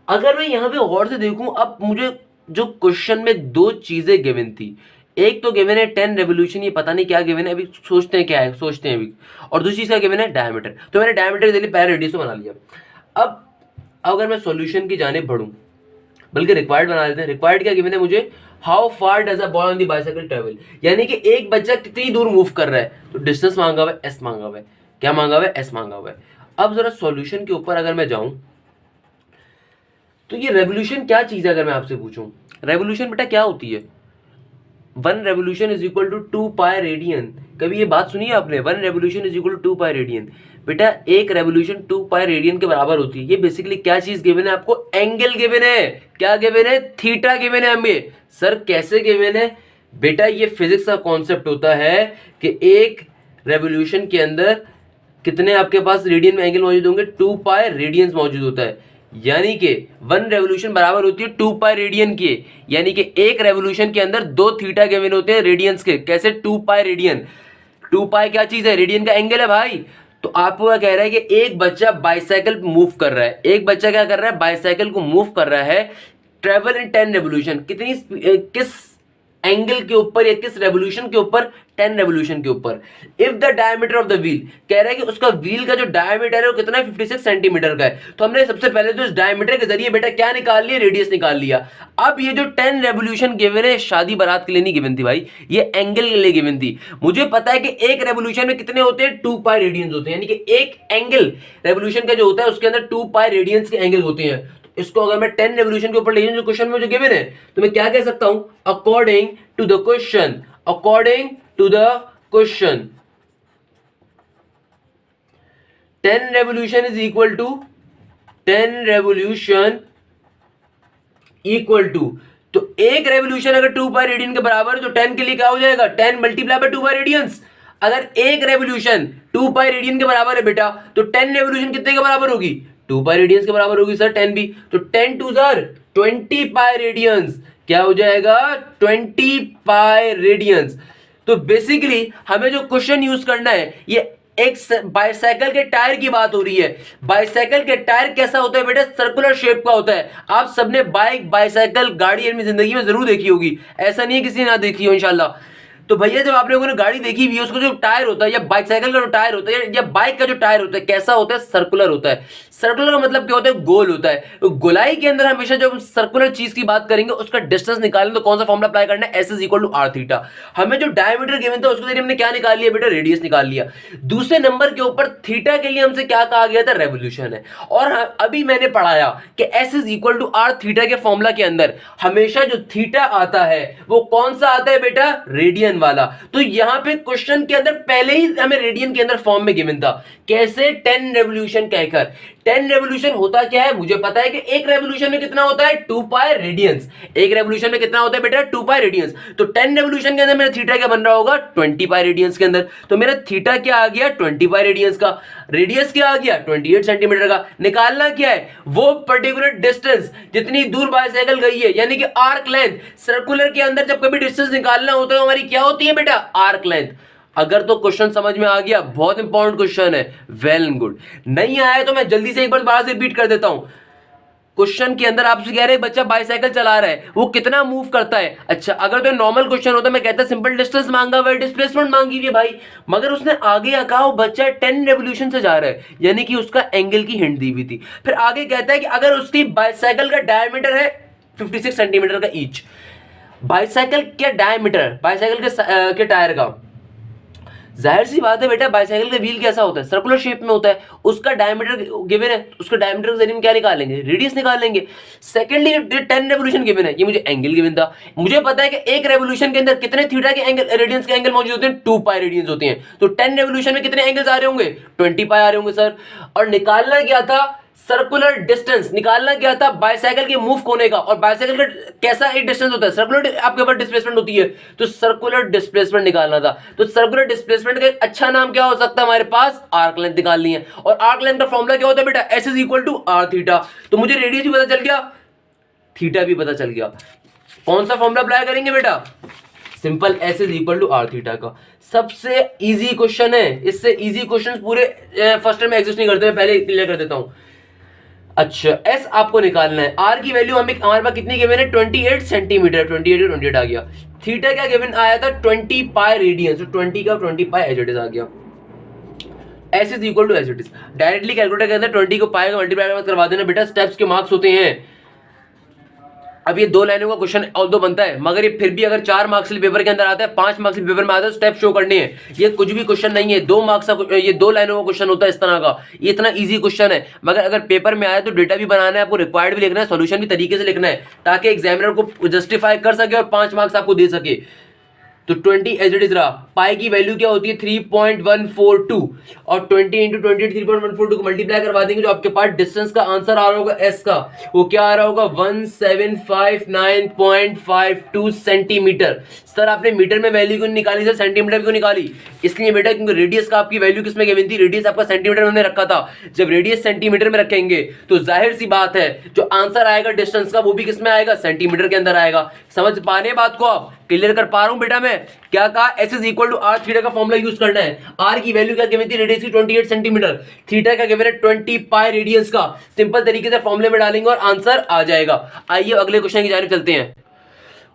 अगर मैं यहाँ पे गौर से देखूं, अब मुझे जो क्वेश्चन में दो चीजें गिवन थी, एक तो गिवन है 10 रेवोल्यूशन, ये पता नहीं क्या गिवन है, अभी सोचते हैं क्या है, सोचते हैं अभी। और दूसरी चीज क्या गिवन है, डायमीटर। तो मैंने डायमीटर के लिए पहले रेडियस बना लिया। अब अगर मैं सॉल्यूशन की जाने बढ़ूं, बल्कि रिक्वायर्ड बना लेते हैं। रिक्वायर्ड क्या गिवन है मुझे, how far does a ball on the bicycle travel, यानी कि एक बच्चा कितनी दूर मूव कर रहा है। तो डिस्टेंस मांगा हुआ है, एस मांगा हुआ है। क्या मांगा हुआ है, एस मांगा हुआ है। अब जरा सॉल्यूशन के ऊपर अगर मैं जाऊं, तो ये रेवोल्यूशन क्या चीज है, अगर मैं आपसे पूछूं, रेवोल्यूशन बेटा क्या होती है। 1 revolution is equal to 2 pi radian. कभी ये बात सुनी है आपने, 1 revolution is equal to 2 pi radian. बेटा एक रेवोल्यूशन 2 पाई रेडियन के बराबर होती है। ये बेसिकली क्या चीज गिवन है आपको, एंगल गिवन है। क्या गिवन है, थीटा गिवन है हमें। सर कैसे गिवन है बेटा, ये फिजिक्स का कॉन्सेप्ट होता है कि एक रेवोल्यूशन के अंदर कितने आपके पास रेडियन में एंगल मौजूद होंगे, 2 पाई रेडियंस मौजूद होता है। यानी कि 1 रेवोल्यूशन बराबर होती है 2 पाई रेडियन की, यानी कि एक रेवोल्यूशन के अंदर 2 थीटा गिवन होते हैं रेडियंस के। कैसे, 2 पाई रेडियन। 2 पाई क्या चीज है, रेडियन का एंगल है भाई। तो आपको क्या कह रहा है कि एक बच्चा बाइसाइकिल मूव कर रहा है, एक बच्चा क्या कर रहा है, बाइसाइकिल को मूव कर रहा है, ट्रेवल इन 10 रेवोल्यूशन। कितनी किस एंगल के ऊपर या किस रेवोल्यूशन के ऊपर, 10 रेवोल्यूशन के ऊपर। If the diameter of the wheel, कह रहा है कि उसका व्हील का जो डायमीटर है वो कितना है, 56 सेंटीमीटर का है। तो हमने सबसे पहले तो इस डायमीटर के जरिए बेटा क्या निकाल लिया, रेडियस निकाल लिया। अब ये जो 10 रेवोल्यूशन गिवन है, शादी बारात के लिए नहीं गिवन थी भाई, ये एंगल के लिए गिवन थी। मुझे पता है कि एक रेवोल्यूशन में कितने होते हैं, 2 पाई रेडियंस होते हैं, यानी कि एक एंगल रेवोल्यूशन का जो होता है उसके अंदर 2 पाई रेडियंस के एंगल होते हैं। इसको अगर मैं 10 रेवोल्यूशन के ऊपर ले जो क्वेश्चन में जो गिवन है, तो मैं क्या कह सकता हूं, according to the question, according to the question 10 revolution is equal to 10 revolution equal to, तो एक रेवोल्यूशन अगर 2 पाई रेडियन के बराबर है तो 10 के लिए क्या हो जाएगा, 10 मल्टीप्लाई बाय 2 पाई रेडियंस। अगर एक रेवोल्यूशन 2 पाई रेडियन के बराबर है बेटा, तो 10 रेवोल्यूशन कितने के बराबर होगी, 2 पाई रेडियंस के बराबर होगी सर 10 भी। तो 10 टू सर 20 पाई रेडियंस, क्या हो जाएगा 20 पाई रेडियंस। तो बेसिकली हमें जो क्वेश्चन यूज करना है, ये एक बाइसाइकिल के टायर की बात हो रही है। बाइसाइकिल के टायर कैसा होता है बेटा, सर्कुलर शेप का होता है। आप सबने बाइक, बाइसाइकिल, गाड़ी अपनी जिंदगी में जरूर देखी होगी, ऐसा नहीं है किसी ने ना देखी हो इंशाल्लाह। तो भैया जब आप लोगों ने गाड़ी देखी हुई है, उसका जो टायर होता है या बाइसाइकिल का जो टायर होता है या बाइक का जो टायर होता है, कैसा होता है, सर्कुलर होता है। सर्कुलर का मतलब क्या होता है, गोल होता है। तो गोलाई के अंदर हमेशा जब हम सर्कुलर चीज की बात करेंगे, उसका डिस्टेंस निकालें तो कौन सा फॉर्मुला अप्लाई करना है, S is equal to R theta. हमें जो डायमीटर गिवन था उसके जरिए हमने क्या निकाल लिया बेटा, रेडियस निकाल लिया। दूसरे नंबर के ऊपर थीटा के लिए हमसे क्या कहा गया था, रेवोल्यूशन है। और अभी मैंने पढ़ाया कि S is equal to R theta के फॉर्मुला के अंदर हमेशा जो थीटा आता है वो कौन सा आता है बेटा, रेडियन वाला। तो यहां पे क्वेश्चन के अंदर पहले ही हमें रेडियन के अंदर फॉर्म में गिवन था। कैसे, 10 रेवोल्यूशन कहकर। 10 रेवोल्यूशन होता क्या है, मुझे पता है कि एक रेवोल्यूशन में कितना होता है, 2 पाई रेडियंस। एक रेवोल्यूशन में कितना होता है बेटा, 2 पाई रेडियंस। तो 10 रेवोल्यूशन के अंदर मेरा थीटा क्या बन रहा होगा, 20 पाई रेडियंस के अंदर। तो मेरा थीटा क्या आ गया, 20 पाई रेडियंस का। रेडियस क्या आ गया, 28 सेंटीमीटर का। निकालना क्या है, वो पर्टिकुलर डिस्टेंस जितनी दूर बाइसाइकिल गई है, यानी कि आर्क लेंथ। सर्कुलर के अंदर जब कभी डिस्टेंस निकालना होता है हमारी क्या होती है बेटा, आर्क लेंथ। अगर तो क्वेश्चन समझ में आ गया, बहुत इंपॉर्टेंट क्वेश्चन है, वेल एंड गुड। नहीं आया तो मैं जल्दी से एक बार दोबारा से रिपीट कर देता हूं। क्वेश्चन के अंदर आपसे कह रहे हैं बच्चा बाइसाइकिल चला रहा है, वो कितना मूव करता है। अच्छा, अगर तो नॉर्मल क्वेश्चन होता मैं कहता सिंपल डिस्टेंस मांगा हुआ है, डिस्प्लेसमेंट मांगी हुई है भाई। मगर उसने आगे कहा वो बच्चा 10 रेवोल्यूशन से जा रहा है, यानी कि उसका एंगल की हिंट दी हुई थी। फिर आगे कहता है कि अगर उसकी बाइसाइकिल का डायमीटर है 56 सेंटीमीटर का ईच, बाइसाइकिल के डायमीटर, बाइसाइकिल के टायर का, जाहिर सी बात है बेटा बाइसाइकिल का व्हील कैसा होता है, सर्कुलर शेप में होता है, उसका डायमीटर गिवन है, उसका डायमीटर के जरिए हम क्या निकालेंगे, रेडियस निकालेंगे। सेकेंडली 10 रेवोल्यूशन गिवन है, ये मुझे एंगल गिवन था, मुझे पता है कि एक रेवोल्यूशन के अंदर कितने थीटा के एंगल, रेडियंस के एंगल मौजूद होते हैं, 2 पाई रेडियंस होते हैं, तो 10 रेवोल्यूशन में कितने एंगल्स आ रहे होंगे, 20 पाई आ रहे होंगे सर। और निकालना क्या था, सर्कुलर डिस्टेंस निकालना क्या था, बाइसाइकिल के मूव होने का, और बाइसाइकिल का कैसा एक डिस्टेंस होता है, सर्कुलर आपके ऊपर डिस्प्लेसमेंट होती है, तो सर्कुलर डिस्प्लेसमेंट निकालना था। तो सर्कुलर डिस्प्लेसमेंट का एक अच्छा नाम क्या हो सकता है हमारे पास, आर्क लेंथ निकालनी है, और आर्क लेंथ का फॉर्मूला क्या होता है बेटा, S is equal to R theta. तो मुझे रेडियस भी पता चल गया, थीटा भी पता चल गया, कौन सा फॉर्मूला अप्लाई करेंगे बेटा, simple S is equal to R theta का। सबसे इजी क्वेश्चन है, इससे इजी क्वेश्चन पूरे फर्स्ट ईयर में एग्जिस्ट नहीं करते, मैं पहले क्लियर कर देता हूं। अच्छा, एस आपको निकालना है, आर की वैल्यू हमारे पास कितनी गिवन है, 28 सेंटीमीटर, 28 आ गया। थीटा क्या गिवन आया था, 20 पाई रेडियंस, तो 20 का 20 पाई एज इट इज आ गया। S is equal to as it is, directly calculator के अंदर 20 को पाई का मल्टीप्लाई करवा देना बेटा, स्टेप्स के मार्क्स होते हैं। अब ये 2 लाइनों का क्वेश्चन ऑल्दो बनता है, मगर ये फिर भी अगर 4 मार्क्स पेपर के अंदर आता है, 5 मार्क्स पेपर में आता है, स्टेप शो करने हैं, ये कुछ भी क्वेश्चन नहीं है, 2 मार्क्स का, ये 2 लाइनों का क्वेश्चन होता है इस तरह का, ये इतना इजी क्वेश्चन है। मगर अगर पेपर में आए तो डेटा भी बनाना है आपको, रिक्वायर्ड भी लिखना है, सॉल्यूशन भी तरीके से लिखना है, ताकि एग्जामिनर को जस्टिफाई कर सके और 5 मार्क्स आपको दे सके। तो 20 एज इट इज रहा, पाई की वैल्यू क्या होती है 3.142, और 20 इंटू 20 3.142 को मल्टीप्लाई करवा देंगे, जो आपके पास डिस्टेंस का आंसर आ रहा होगा एस का, वो क्या आ रहा होगा 1759.52 सेंटीमीटर। सर आपने मीटर में वैल्यू क्यों निकाली सर, सेंटीमीटर क्यों निकाली, इसलिए बेटा क्योंकि रेडियस का आपकी वैल्यू किसमें गिवन थी, रेडियस आपका सेंटीमीटर में हमने रखा था। जब रेडियस सेंटीमीटर में रखेंगे तो जाहिर सी बात है जो आंसर आएगा डिस्टेंस का वो भी किसमें आएगा, सेंटीमीटर के अंदर आएगा। समझ पा रहे बात को आप, क्लियर कर पा रहा हूं बेटा मैं, क्या कहा, S is equal to R theta का फॉर्मूला यूज करना है। आर की वैल्यू क्या गिवन थी, रेडियस की 28 सेंटीमीटर, थीटा का गिवन है 20 पाई रेडियंस का, सिंपल तरीके से फॉर्मूले में डालेंगे और आंसर आ जाएगा। आइए अगले क्वेश्चन की जानिब चलते हैं।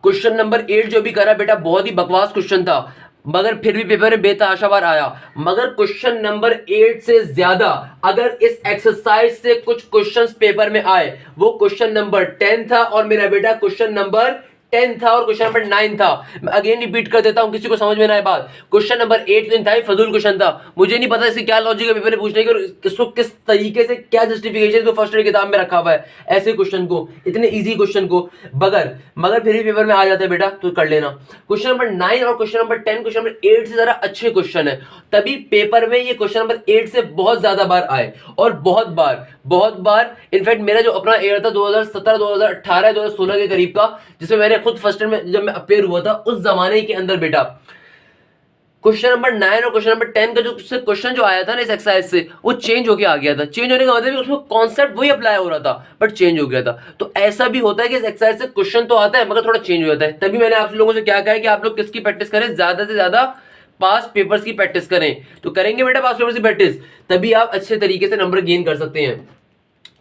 क्वेश्चन नंबर 8 जो भी करा बेटा बहुत ही बकवास क्वेश्चन था, मगर फिर भी पेपर में बेतहाशावार आया। मगर क्वेश्चन नंबर 8 से ज्यादा अगर इस एक्सरसाइज से कुछ क्वेश्चंस पेपर में आए, वो क्वेश्चन नंबर 10 था, और मेरा बेटा क्वेश्चन नंबर 10 था और क्वेश्चन नंबर 9 था। मैं अगेन रिपीट कर देता हूं, किसी को समझ में ना आए बात। क्वेश्चन नंबर 8 जो था फजूल क्वेश्चन था, मुझे नहीं पता इसकी क्या लॉजिक है पेपर में पूछने की, और इसको किस तरीके से क्या जस्टिफिकेशन तो फर्स्ट ईयर किताब में रखा हुआ है ऐसे क्वेश्चन को, इतने इजी क्वेश्चन को, मगर फिर भी पेपर में आ जाता है बेटा, तो कर लेना। क्वेश्चन नंबर 9 और क्वेश्चन नंबर 10 क्वेश्चन नंबर 8 से जरा अच्छे क्वेश्चन है, तभी पेपर में ये क्वेश्चन नंबर 8 से बहुत ज्यादा बार आए, और बहुत बार इनफैक्ट मेरा जो अपना ईयर था 2017 2018 2016 के करीब का, जिसमें मैंने खुद फर्स्ट ईयर में जब मैं अपेयर हुआ था, उस जमाने के अंदर बेटा क्वेश्चन नंबर 9 और क्वेश्चन नंबर 10 का जो क्वेश्चन जो आया था ना इस एक्सरसाइज से, वो चेंज होके आ गया था। चेंज होने का मतलब उसमें कॉन्सेप्ट वही अप्लाई हो रहा था, बट चेंज हो गया था। तो ऐसा भी होता है कि इस एक्सरसाइज से क्वेश्चन तो आता है मगर थोड़ा चेंज हो जाता है। तभी मैंने आप लोगों से क्या कहा है कि आप लोग किसकी प्रैक्टिस करें, ज्यादा से ज्यादा पास्ट पेपर्स की प्रैक्टिस करें। तो करेंगे बेटा पास्ट पेपर्स की प्रैक्टिस, तभी आप अच्छे तरीके से नंबर गेन कर सकते हैं।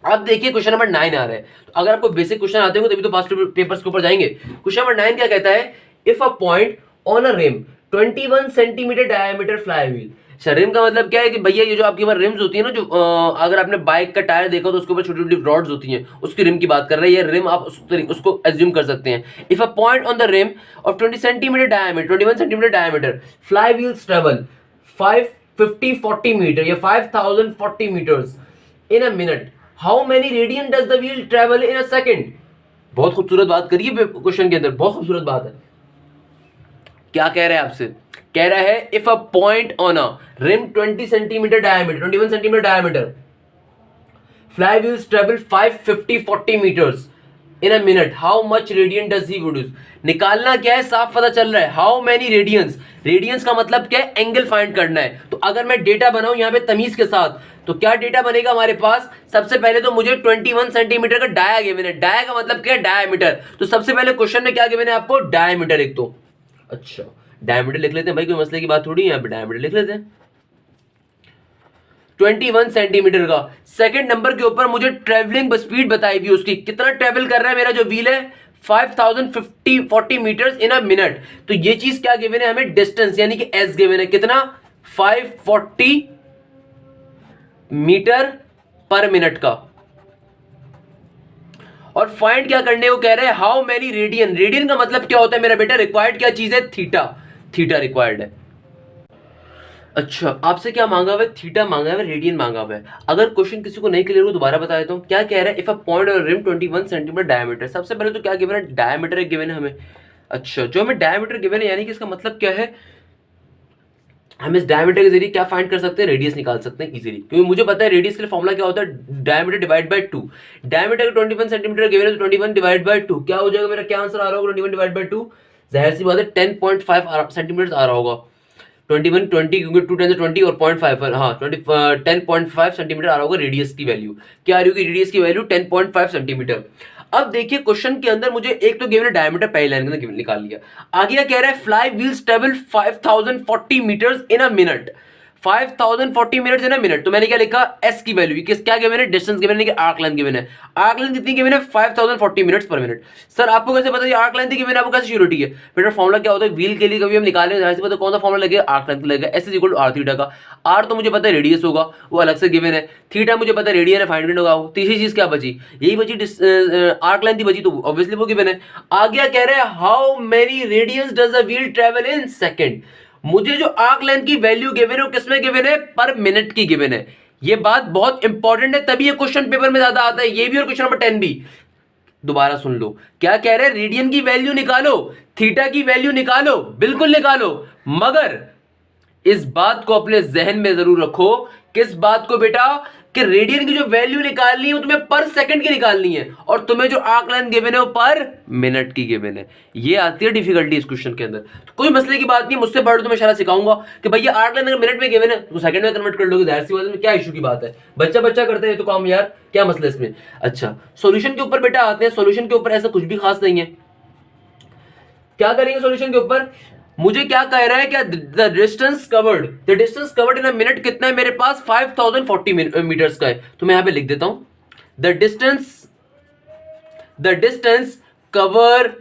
अब देखिए क्वेश्चन नंबर 9 आ रहा है, तो अगर आपको बेसिक क्वेश्चन आते हो तभी तो पास्ट पेपर्स के ऊपर जाएंगे। क्वेश्चन नंबर 9 क्या कहता है, if a point on a rim 21 centimetre diameter flywheel. अच्छा, रिम का मतलब क्या है कि भैया ये जो आपके पास रिम्स होती है ना, जो अगर आपने बाइक का टायर देखा तो उसके ऊपर छोटी छोटी रॉड्स होती हैं, उसकी रिम की बात कर रहे हैं। ये रिम आप उसको एज्यूम कर सकते हैं। If a point on the rim of 20 centimetre diameter, 21 centimetre diameter, flywheels travel 550 metre या 5040 metres in a minute, how many radian does the wheel travel in a second. बहुत खूबसूरत बात करिए क्वेश्चन के अंदर, बहुत खूबसूरत बात है। क्या कह रहा है आपसे, कह रहा है if a point on a rim 20 centimetre diameter, 21 centimetre diameter, flywheels travel 550-40 metres in a minute, how much radian does he produce. निकालना क्या है, साफ पता चल रहा है, हाउ मेनी रेडियंस। रेडियंस का मतलब क्या है, एंगल फाइंड करना है। तो अगर मैं डेटा बनाऊं यहां पे तमीज के साथ, तो क्या डेटा बनेगा हमारे पास, सबसे पहले तो मुझे 21 सेंटीमीटर का डाया गिवन है। डाया का मतलब क्या है, डायमीटर। तो सबसे पहले क्वेश्चन में क्या गिवन है आपको, डायमीटर। एक तो अच्छा डायमीटर लिख लेते हैं भाई, कोई मसले की बात थोड़ी है, यहाँ पे डायमीटर लिख लेते हैं 21 सेंटीमीटर का। सेकंड नंबर के ऊपर मुझे ट्रेवलिंग स्पीड बताई हुई उसकी, कितना ट्रेवल कर रहा है मेरा जो व्हील है, 5040 मीटर्स इन अ मिनट। तो ये चीज क्या गिवन है हमें, डिस्टेंस, यानी कि एस गिवन है, कितना 540 मीटर पर मिनट का। और फाइंड क्या करने को कह रहे हैं, हाउ मेनी रेडियन। रेडियन का मतलब क्या होता है मेरा बेटा, रिक्वायर्ड क्या चीज है, थीटा। थीटा रिक्वायर्ड है। अच्छा, आपसे क्या मांगा हुआ है, थीटा मांगा हुआ है, रेडियन मांगा हुआ है। अगर क्वेश्चन किसी को नहीं क्लियर हो दोबारा बता देता हूं। क्या कह रहा है, इफ अ पॉइंट और रिम 21 सेंटीमीटर डायमीटर। सबसे पहले तो क्या गिवन है, डायमीटर गिवन है हमें। अच्छा, जो हमें डायमीटर गिवन है यानी कि इसका मतलब क्या है, हम इस डायमीटर के जरिए क्या फाइंड कर सकते हैं, रेडियस निकाल सकते हैं इजीली, क्योंकि मुझे पता है रेडियस के लिए फॉर्मूला क्या होता है, diameter divide by 2। Diameter 21 centimetre given है तो 21 डिवाइड बाय 2 क्या हो जाएगा मेरा, क्या आंसर आ रहा होगा 21 डिवाइड बाय 2, जाहिर सी बात है 10.5 सेंटीमीटर आ रहा होगा। 21 20 क्योंकि 2 10 20 और 0.5 हाँ 10.5 सेंटीमीटर आ रहा होगा रेडियस की वैल्यू। क्या आ रही होगी रेडियस की वैल्यू, 10.5 सेंटीमीटर। अब देखिए क्वेश्चन के अंदर मुझे एक तो गिवन है डायमीटर, पहली लाइन के अंदर निकाल लिया। आगे क्या कह रहा है, flywheels travel 5040 metres in a minute. 5040 minutes in a minute, तो मैंने क्या लिखा, एस की वैल्यू किस क्या गिवन है, डिस्टेंस गिवन है कि आर्क लेंथ गिवन है। आर्क लेंथ कितनी गिवन है, 5040 मिनट्स पर मिनट। सर आपको कैसे पता है आर्क लेंथ गिवन है, आपको कैसे श्योरिटी है, बेटा फॉर्मूला क्या होता है, व्हील के लिए कभी हम निकालें जाहिर सी बात है कौन सा फॉर्मूला लगेगा, आर्क लेंथ लगेगा, S is equal to R theta का। आर तो मुझे पता है रेडियस होगा, वो अलग से गिवन है। थीटा मुझे पता है रेडियन है, फाइंड होगा। तीसरी चीज क्या बची, यही बची आर्क लेंथ ही बची, तो ऑब्वियसली वो गिवन है। आगे कह रहे हैं, how many radians does a wheel travel in second. मुझे जो आर्क लेंथ की वैल्यू गिवन है वो किसमें गिवन है, पर मिनट की गिवन है। ये बात बहुत इंपॉर्टेंट है, तभी ये क्वेश्चन पेपर में ज्यादा आता है, ये भी और क्वेश्चन नंबर 10 भी। दोबारा सुन लो, क्या कह रहे हैं, रेडियन की वैल्यू निकालो, थीटा की वैल्यू निकालो, बिल्कुल निकालो, मगर इस बात को अपने जहन में जरूर रखो। किस बात को बेटा, कि रेडियन की जो वैल्यू निकालनी है वो तुम्हें पर सेकंड की निकालनी है, और तुम्हें जो आर्क लेंथ गिवन है वो पर मिनट की गिवन है। ये आती है डिफिकल्टी इस क्वेश्चन के अंदर। तो कोई मसले की बात नहीं, मुझसे पढ़ो तो मैं इशारा सिखाऊंगा कि भैया आर्क लेंथ अगर मिनट में गिवन है तो सेकंड में कन्वर्ट कर लोगे, जाहिर सी बात है, क्या इशू की बात है, बच्चा बच्चा करते हैं तो काम यार, क्या मसला इसमें। अच्छा, सॉल्यूशन के ऊपर बेटा आते हैं। सॉल्यूशन के ऊपर ऐसा कुछ भी खास नहीं है। क्या करेंगे सॉल्यूशन के ऊपर, मुझे क्या कह रहा है, क्या the distance covered in a minute कितना है मेरे पास, 5040 मीटर्स का है। तो मैं यहां पे लिख देता हूं, द डिस्टेंस कवर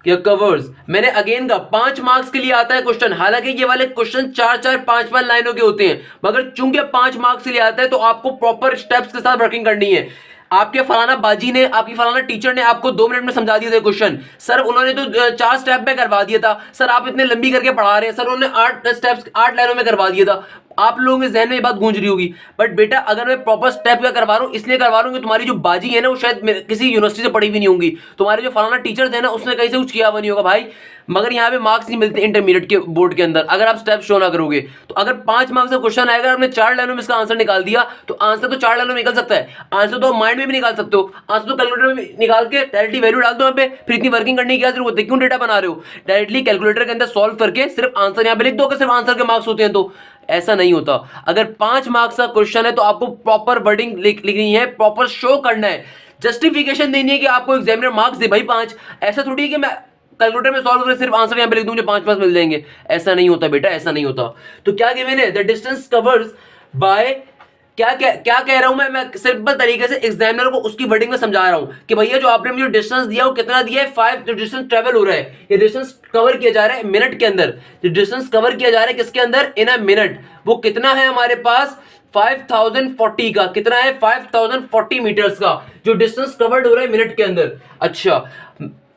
या कवर्स। मैंने अगेन का 5 मार्क्स के लिए आता है क्वेश्चन, हालांकि ये वाले क्वेश्चन 4 5 लाइनों के होते हैं, मगर चूंकि 5 मार्क्स के लिए आता है तो आपको प्रॉपर स्टेप्स के साथ वर्किंग करनी है। आपके फलाना बाजी ने, आपकी फलाना टीचर ने आपको 2 मिनट में समझा दिया था क्वेश्चन, सर उन्होंने तो 4 स्टेप में करवा दिया था, सर आप इतने लंबी करके पढ़ा रहे हैं, सर उन्होंने 8 स्टेप्स 8 लाइनों में करवा दिया था। आप लोगों के जहन में ये बात गूंज रही होगी, बट बेटा अगर मैं प्रॉपर स्टेप का करवा रहा हूं, इसलिए करवा रहा हूं कि तुम्हारी जो बाजी है ना वो शायद किसी यूनिवर्सिटी से पढ़ी भी नहीं होंगी, तुम्हारे जो फलाना टीचर थे ना उसने कहीं से कुछ किया हुआ नहीं होगा भाई, मगर यहाँ पे मार्क्स नहीं मिलते इंटरमीडिएट के बोर्ड के अंदर अगर आप स्टेप शो ना करोगे। तो अगर 5 मार्क्स का क्वेश्चन आएगा, आपने 4 लाइनों में इसका आंसर निकाल दिया, तो आंसर तो 4 लाइनों में निकल सकता है। आंसर तो माइंड में भी निकाल सकते हो, आंसर तो कैलकुलेटर में निकाल के डायरेक्टली वैल्यू डाल दो यहाँ पे, फिर इतनी वर्किंग करने की क्या जरूरत है, क्यों डेटा बना रहे हो, डायरेक्टली कैलकुलेटर के अंदर सॉल्व करके सिर्फ आंसर यहाँ पे लिख दो, सिर्फ आंसर के मार्क्स होते हैं, तो ऐसा नहीं होता। अगर 5 मार्क्स का क्वेश्चन है तो आपको प्रॉपर वर्डिंग लिखनी है, प्रॉपर शो करना है, जस्टिफिकेशन देनी है कि आपको एग्जामिनर मार्क्स दे भाई 5। ऐसा थोड़ी है कि मैं कैलकुलेटर में सॉल्व करके सिर्फ आंसर यहां पे लिख दूं मुझे 5 मिल जाएंगे, ऐसा नहीं होता बेटा, ऐसा नहीं होता। तो क्या गिवन है, द डिस्टेंस कवर्स बाय, क्या कह रहा हूं मैं सिंपल तरीके से एग्जामिनर को उसकी वर्डिंग में समझा रहा हूं कि भैया जो आपने मुझे डिस्टेंस दिया वो कितना दिया है, 5 जो डिस्टेंस ट्रेवल हो रहा है, ये डिस्टेंस कवर किया जा रहा है मिनट के अंदर, जो डिस्टेंस कवर किया जा रहा है किसके अंदर, इन अ मिनट, वो कितना है हमारे पास 5040 का, कितना है 5040 मीटर्स का जो डिस्टेंस कवर्ड हो रहा है मिनट के अंदर। अच्छा,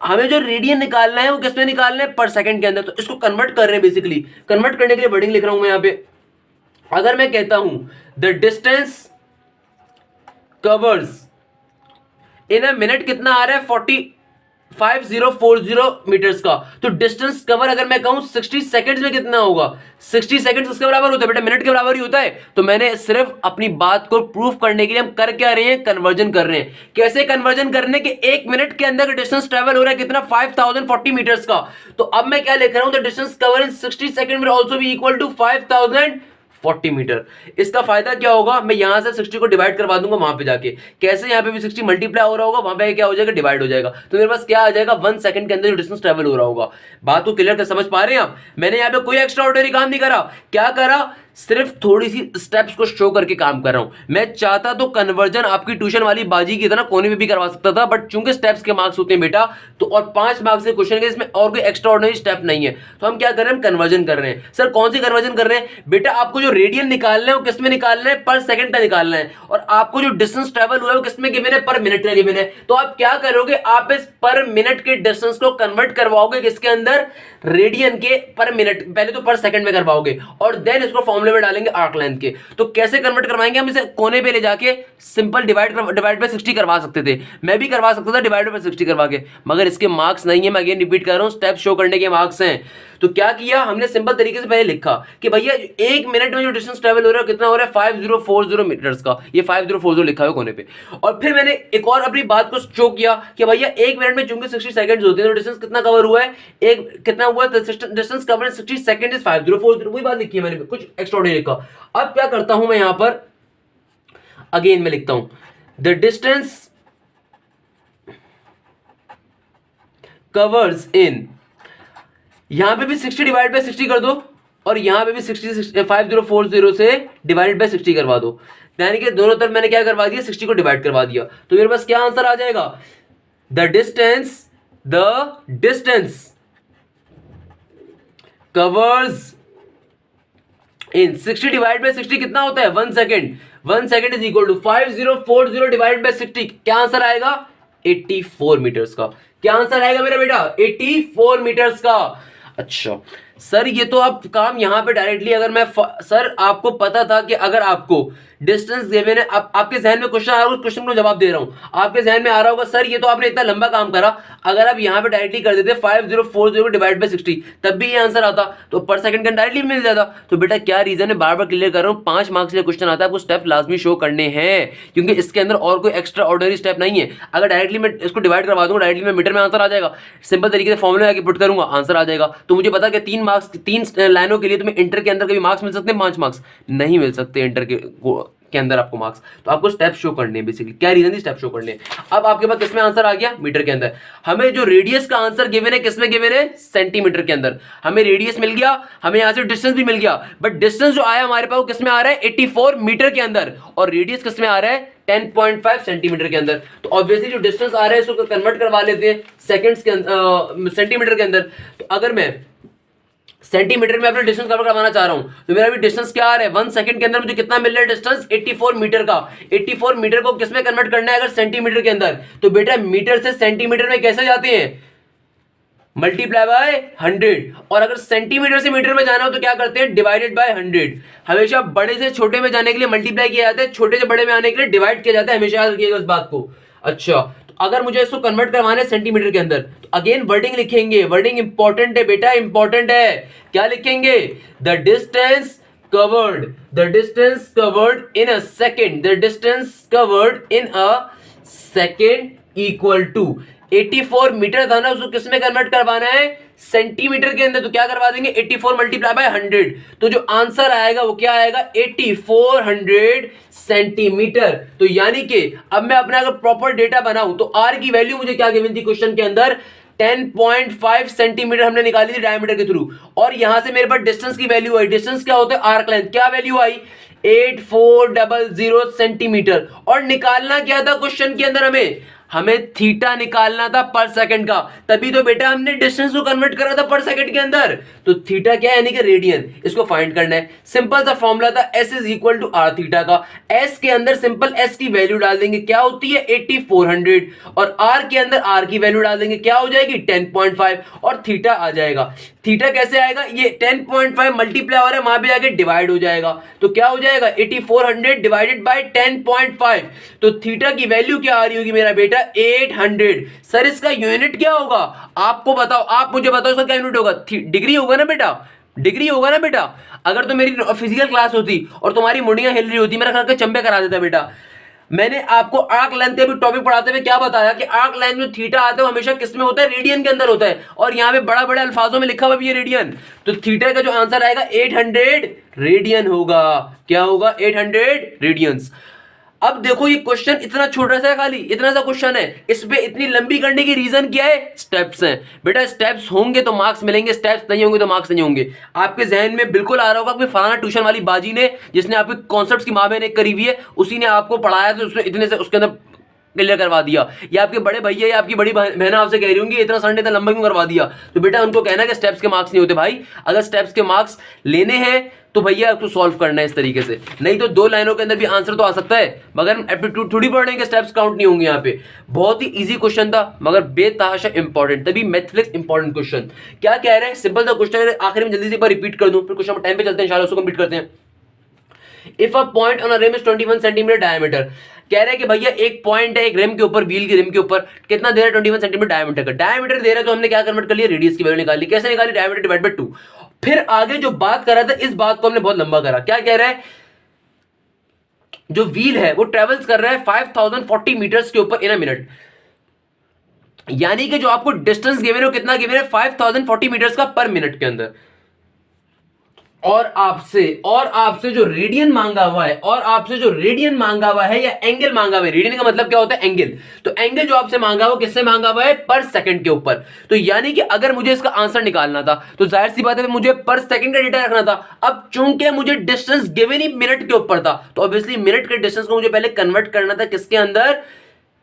हमें जो रेडियन निकालना है वो किसमें निकालना है, पर सेकंड के अंदर, तो इसको कन्वर्ट कर रहे हैं, बेसिकली कन्वर्ट करने के लिए वर्डिंग लिख रहा हूं मैं यहां पे। अगर मैं कहता हूं the distance covers in a minute कितना आ रहा है 5040 मीटर्स का, तो डिस्टेंस कवर अगर मैं कहूं 60 सेकंड्स में कितना होगा, 60 सेकंड्स किसके बराबर होता है बेटा, मिनट के बराबर ही होता है। तो मैंने सिर्फ अपनी बात को प्रूफ करने के लिए हम कर क्या रहे हैं, कन्वर्जन कर रहे हैं। कैसे कन्वर्जन करने के, 1 मिनट के अंदर डिस्टेंस ट्रेवल हो रहा है कितना 5040 मीटर्स का, तो अब मैं क्या लिख रहा हूं, the distance cover in 60 second will also be equal to 5040 metre. इसका फायदा क्या होगा, मैं यहां से 60 को डिवाइड करवा दूंगा वहां पे जाके, कैसे यहां पे भी 60 मल्टीप्लाई हो रहा होगा, वहां पे क्या हो जाएगा, डिवाइड हो जाएगा, तो मेरे पास क्या आ जाएगा, 1 सेकंड के अंदर जो डिस्टेंस ट्रेवल हो रहा होगा। बात को क्लियर कर समझ पा रहे हैं आप, मैंने यहां पे कोई एक्स्ट्रा ऑर्डिनरी काम नहीं करा, क्या करा, सिर्फ थोड़ी सी स्टेप्स को शो करके काम कर रहा हूं। मैं चाहता तो कन्वर्जन आपकी ट्यूशन वाली बाजी की तरह कोने में भी करवा सकता था, बट चूंकि स्टेप्स के मार्क्स होते हैं बेटा, तो और 5 मार्क्स के क्वेश्चन के, इसमें और कोई एक्स्ट्रा ऑर्डिनरी स्टेप नहीं है, तो हम क्या कर रहे हैं, हम कन्वर्जन कर रहे हैं। सर कौन सी कन्वर्जन कर रहे हैं बेटा? आपको जो रेडियन निकालना है वो किस में निकालना है, पर सेकंड का निकालना है, और आपको जो डिस्टेंस ट्रेवल हुआ है वो किस में गिवन है, पर मिनट का गिवन है। तो आप क्या करोगे, आप इस पर मिनट के डिस्टेंस को कन्वर्ट करवाओगे किसके अंदर, रेडियन के पर मिनट, पहले तो पर सेकंड में करवाओगे, और देन इसको फॉर्मूले में डालेंगे आर्क लेंथ के। तो कैसे कन्वर्ट करवाएंगे, हम इसे कोने पे ले जाके सिंपल डिवाइड बाय 60 करवा सकते थे, मैं भी करवा सकता था डिवाइड बाय 60 करवा के, मगर इसके मार्क्स नहीं है। मैं अगेन रिपीट कर रहा हूं, स्टेप शो करने के मार्क्स हैं। तो क्या किया हमने, सिंपल तरीके से पहले लिखा कि भैया 1 मिनट में जो डिस्टेंस ट्रेवल हो रहा है कितना हो रहा है, 5040 मीटर्स का, ये 5040 लिखा है कोने पे। और फिर मैंने एक और अपनी बात को शो किया कि भैया 1 मिनट में चूंकि 60 सेकंड्स होते हैं, तो डिस्टेंस कितना कवर हुआ है, एक कितना हुआ है, डिस्टेंस कवर 60 सेकंड इज 5040, वही बात लिखी है मैंने, कुछ एक्स्ट्राऑर्डिनरी लिखा। अब क्या करता हूं मैं, यहां पर अगेन मैं लिखता हूं द डिस्टेंस कवर्स इन, यहां पे भी 60 डिवाइड बाय 60 कर दो, और यहां पे भी 5040 से डिवाइडेड बाय 60 करवा दो, यानी कि दोनों तरफ मैंने क्या करवा दिया, 60 को डिवाइड करवा दिया। तो मेरे पास क्या आंसर आ जाएगा, the distance covers in 60 divide by 60 कितना होता है, 1 second. 1 second is equal to 5040 divide by 60, क्या आंसर आएगा, 84 मीटर्स का। क्या आंसर आएगा मेरा बेटा, 84 मीटर्स का। अच्छा सर ये तो आप काम यहां पे डायरेक्टली, अगर मैं सर आपको पता था कि अगर आपको डिस्टेंस गिवन है, आपके जहन में क्वेश्चन आ रहा है, उस क्वेश्चन को जवाब दे रहा हूं, आपके जहन में आ रहा होगा सर ये तो आपने इतना लंबा काम करा, अगर आप यहां पे डायरेक्टली कर देते 5040 डिवाइड बाय 60 तब भी ये आंसर आता, तो पर सेकंड का डायरेक्टली मिल जाता। तो बेटा क्या रीजन है, बार बार क्लियर कर रहा हूं, 5 मार्क्स के क्वेश्चन आता है, आपको स्टेप लाजमी शो करने हैं, क्योंकि इसके अंदर और कोई एक्स्ट्रा ऑर्डिनरी स्टेप नहीं है। अगर डायरेक्टली मैं इसको डिवाइड करवा दूंगा, डायरेक्टली मैं मीटर में आंसर आ जाएगा, सिंपल तरीके से फॉर्मूला आके पुट करूंगा, आंसर आ जाएगा। तो मुझे पता कि 3 मार्क्स 3 लाइनों के लिए तुम्हें इंटर के अंदर कभी मार्क्स मिल सकते हैं, 5 मार्क्स नहीं मिल सकते इंटर के अंदर आपको मार्क्स। तो आपको स्टेप शो करने हैं, बेसिकली क्या रीजन थी, स्टेप शो करने। अब आपके पास किसमें आंसर आ गया, मीटर के अंदर। हमें जो रेडियस का आंसर गिवन है किसमें गिवन है, सेंटीमीटर के अंदर। हमें रेडियस मिल गया, हमें यहां से डिस्टेंस भी मिल गया, बट डिस्टेंस जो आया हमारे पास वो किसमें आ रहा है, 84 मीटर के अंदर, और रेडियस किसमें आ रहा है, 10.5 सेंटीमीटर के अंदर। तो ऑब्वियसली जो डिस्टेंस आ रहा है इसको कन्वर्ट करवा लेते हैं सेकंड्स के अंदर, सेंटीमीटर के अंदर। तो अगर मैं सेंटीमीटर में अपना डिस्टेंस कवर करवाना चाह रहा हूं, तो मेरा भी डिस्टेंस क्या आ रहा है, 1 सेकंड के अंदर मुझे कितना मिल रहा है डिस्टेंस, 84 मीटर का। 84 मीटर को किसमें कन्वर्ट करना है, अगर सेंटीमीटर के अंदर, तो बेटा मीटर से सेंटीमीटर में कैसे जाते हैं, मल्टीप्लाई बाय 100, और अगर सेंटीमीटर से मीटर में जाना हो तो क्या करते हैं, डिवाइडेड बाय 100। हमेशा बड़े से छोटे में जाने के लिए मल्टीप्लाई किया जाता है, छोटे से बड़े में आने के लिए डिवाइड किया जाता है, हमेशा याद रखिएगा इस बात को। अच्छा तो अगर मुझे इसको कन्वर्ट करवाना है सेंटीमीटर के अंदर, तो अगेन वर्डिंग लिखेंगे, वर्डिंग इंपॉर्टेंट है बेटा, इंपॉर्टेंट है। क्या लिखेंगे, the distance covered in a second, the distance covered in a second equal to 84 metre था ना, उसको किस में कन्वर्ट करवाना है, सेंटीमीटर के अंदर। तो क्या करवा देंगे, 84 मल्टीप्लाई बाय 100, तो जो आंसर आएगा वो क्या आएगा, 8400 सेंटीमीटर। तो यानी कि अब मैं अपना अगर प्रॉपर डेटा बनाऊं, तो आर की वैल्यू मुझे क्या गिवन थी क्वेश्चन के अंदर, 10.5 सेंटीमीटर हमने निकाली थी डायमीटर के थ्रू, और यहां से मेरे पास डिस्टेंस की वैल्यू आई, डिस्टेंस क्या होता है, आर्क लेंथ, क्या वैल्यू आई, 8400 सेंटीमीटर। और निकालना क्या था क्वेश्चन के अंदर, हमें थीटा निकालना था पर सेकंड का, तभी तो बेटा हमने डिस्टेंस को कन्वर्ट करा था पर सेकंड के अंदर। तो थीटा क्या है, यानी कि रेडियन, इसको फाइंड करना है। सिंपल सा फॉर्मूला था S is equal to R theta का। S के अंदर सिंपल S की वैल्यू डाल देंगे, क्या होती है 8400, और R के अंदर R की वैल्यू डाल देंगे, क्या हो जाएगी 10.5, और थीटा आ जाएगा। थीटा कैसे आएगा, ये 10.5 मल्टीप्लाई हो रहा है, वहां पे जाके डिवाइड हो जाएगा, तो क्या हो जाएगा 8400 डिवाइडेड बाय 10.5। तो थीटा की वैल्यू क्या आ रही होगी मेरा बेटा, 800। सर इसका यूनिट क्या होगा, आपको बताओ, आप मुझे बताओ इसका क्या यूनिट होगा, डिग्री होगा ना बेटा, डिग्री होगा ना बेटा। अगर तो मेरी फिजिकल क्लास होती और तुम्हारी मुंडियां हिल रही होती, मेरा घर के चंबे करा देता बेटा। मैंने आपको आर्क लेंथ पे टॉपिक पढ़ाते हुए क्या बताया कि आर्क लेंथ में थीटा आता है हमेशा किस में होता है, रेडियन के अंदर होता है, और यहां पे बड़ा बड़े अल्फाजों में लिखा हुआ भी है रेडियन। तो थीटा का जो आंसर आएगा 800 रेडियन होगा, क्या होगा 800 रेडियंस। अब देखो ये क्वेश्चन इतना छोटा सा है, खाली इतना सा क्वेश्चन है, इस पे इतनी लंबी करने की रीजन क्या है? स्टेप्स हैं बेटा, स्टेप्स होंगे तो मार्क्स मिलेंगे, स्टेप्स नहीं होंगे तो मार्क्स नहीं होंगे। आपके जहन में बिल्कुल आ रहा होगा कि फलाना ट्यूशन वाली बाजी ने, जिसने आपके कॉन्सेप्ट्स की माँ बहन एक करी हुई है, उसी ने आपको पढ़ाया तो उसने इतने से उसके अंदर क्लियर करवा दिया, या आपके बड़े भैया या आपकी बड़ी बहन आपसे कह रही होंगी इतना संडे इतना लंबा क्यों करवा दिया। तो बेटा उनको कहना कि स्टेप्स के मार्क्स नहीं होते भाई, अगर स्टेप्स के मार्क्स लेने हैं तो भैया आपको सॉल्व करना है इस तरीके से, नहीं तो 2 लाइनों के अंदर भी आंसर तो आ सकता है, मगर एप्टीट्यूड थोड़ी पढ़ रहे हैं कि स्टेप्स काउंट नहीं होंगे। यहाँ पे बहुत ही इजी क्वेश्चन था मगर बेतहाशा इंपॉर्टेंट, तभी मैथफ्लिक्स इंपॉर्टेंट क्वेश्चन। क्या कह रहे हैं? सिंपल सा क्वेश्चन है, आखिर में जल्दी से एक बार रिपीट कर दूं, फिर क्वेश्चन टाइम पे चलते हैं इंशाल्लाह, उसको कंप्लीट करते हैं। If a point on a rim is 21 centimetre diameter, कह रहे हैं कि भैया एक पॉइंट है एक रिम के ऊपर, व्हील की रिम के ऊपर कितना दे रहा है? 21 सेंटीमीटर डायमीटर का। डायमीटर दे रहा है तो हमने क्या कन्वर्ट कर लिया? रेडियस की वैल्यू निकाल ली। कैसे निकाली? Diameter divide by 2। फिर आगे जो बात कर रहा था इस बात को हमने बहुत लंबा करा। क्या कह रहा है? जो व्हील है वो ट्रेवल्स कर रहा है 5040 मीटर्स के ऊपर इन अ मिनट, यानी कि जो आपको डिस्टेंस गिवन है वो कितना गिवन है? 5040 मीटर्स का पर मिनट के अंदर। और आपसे जो रेडियन मांगा हुआ है, और आपसे जो रेडियन मांगा हुआ है या एंगल मांगा हुआ है, रेडियन का मतलब क्या होता है? एंगल। तो एंगल जो आपसे मांगा हुआ किससे मांगा हुआ है? पर सेकंड के ऊपर। तो यानी कि अगर मुझे इसका आंसर निकालना था तो जाहिर सी बात है मुझे पर सेकंड का डेटा रखना था। अब चूंकि मुझे डिस्टेंस गिवन ही मिनट के ऊपर था तो ऑब्वियसली मिनट के डिस्टेंस को मुझे पहले कन्वर्ट करना था किसके अंदर?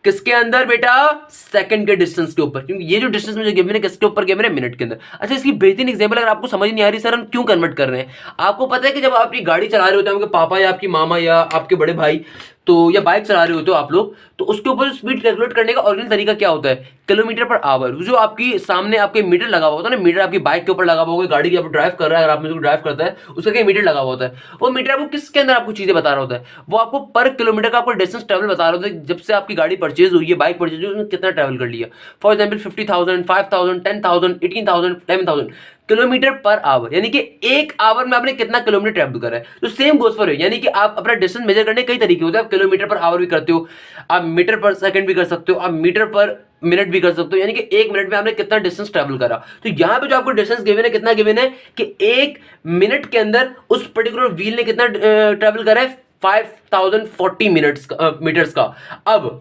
किसके अंदर बेटा? सेकंड के डिस्टेंस के ऊपर, क्योंकि ये जो डिस्टेंस मुझे गिवन है किसके ऊपर गिवन है? मिनट के अंदर। अच्छा, इसकी बेहतरीन एग्जांपल अगर आपको समझ नहीं आ रही सर हम क्यों कन्वर्ट कर रहे हैं, आपको पता है कि जब आप अपनी गाड़ी चला रहे होते हैं, आपके पापा या आपकी मामा या आपके बड़े भाई तो या बाइक चला रहे होते हो आप लोग, तो उसके ऊपर स्पीड कैलकुलेट करने का ओरिजिनल तरीका क्या होता है? Kilometre per hour. जो आपकी सामने आपके मीटर लगा हुआ होता है ना, मीटर आपकी बाइक के ऊपर लगा हुआ होगा, गाड़ी की आप ड्राइव कर रहा है, अगर आप में ड्राइव करता है उसका क्या मीटर लगा हुआ होता है, वो मीटर आपको किसके अंदर आपको चीजें बता रहा होता है? वो आपको पर किलोमीटर का आपको डिस्टेंस ट्रेवल बता रहा होता है, जब से आपकी गाड़ी परचेज हुई है, बाइक परचेज हुई है, कितना ट्रेवल कर लिया। For example 50,000, 5,000, 10,000, 18,000, 11,000 kilometre per hour, यानी कि एक आवर में आपने कितना किलोमीटर ट्रेवल करा है। तो सेम गोस फॉर, यानी कि आप अपना डिस्टेंस मेजर करने कई तरीके होते हैं। आप किलोमीटर पर आवर भी करते हो, आप मीटर पर सेकंड भी कर सकते हो, आप मीटर पर मिनट भी कर सकते हो, यानी कि एक मिनट में आपने कितना डिस्टेंस ट्रेवल करा। तो यहां पे जो आपको डिस्टेंस गिवन है, कितना गिवन है कि एक मिनट के अंदर उस पर्टिकुलर व्हील ने कितना ट्रेवल करा है? 5040 मीटर्स का। अब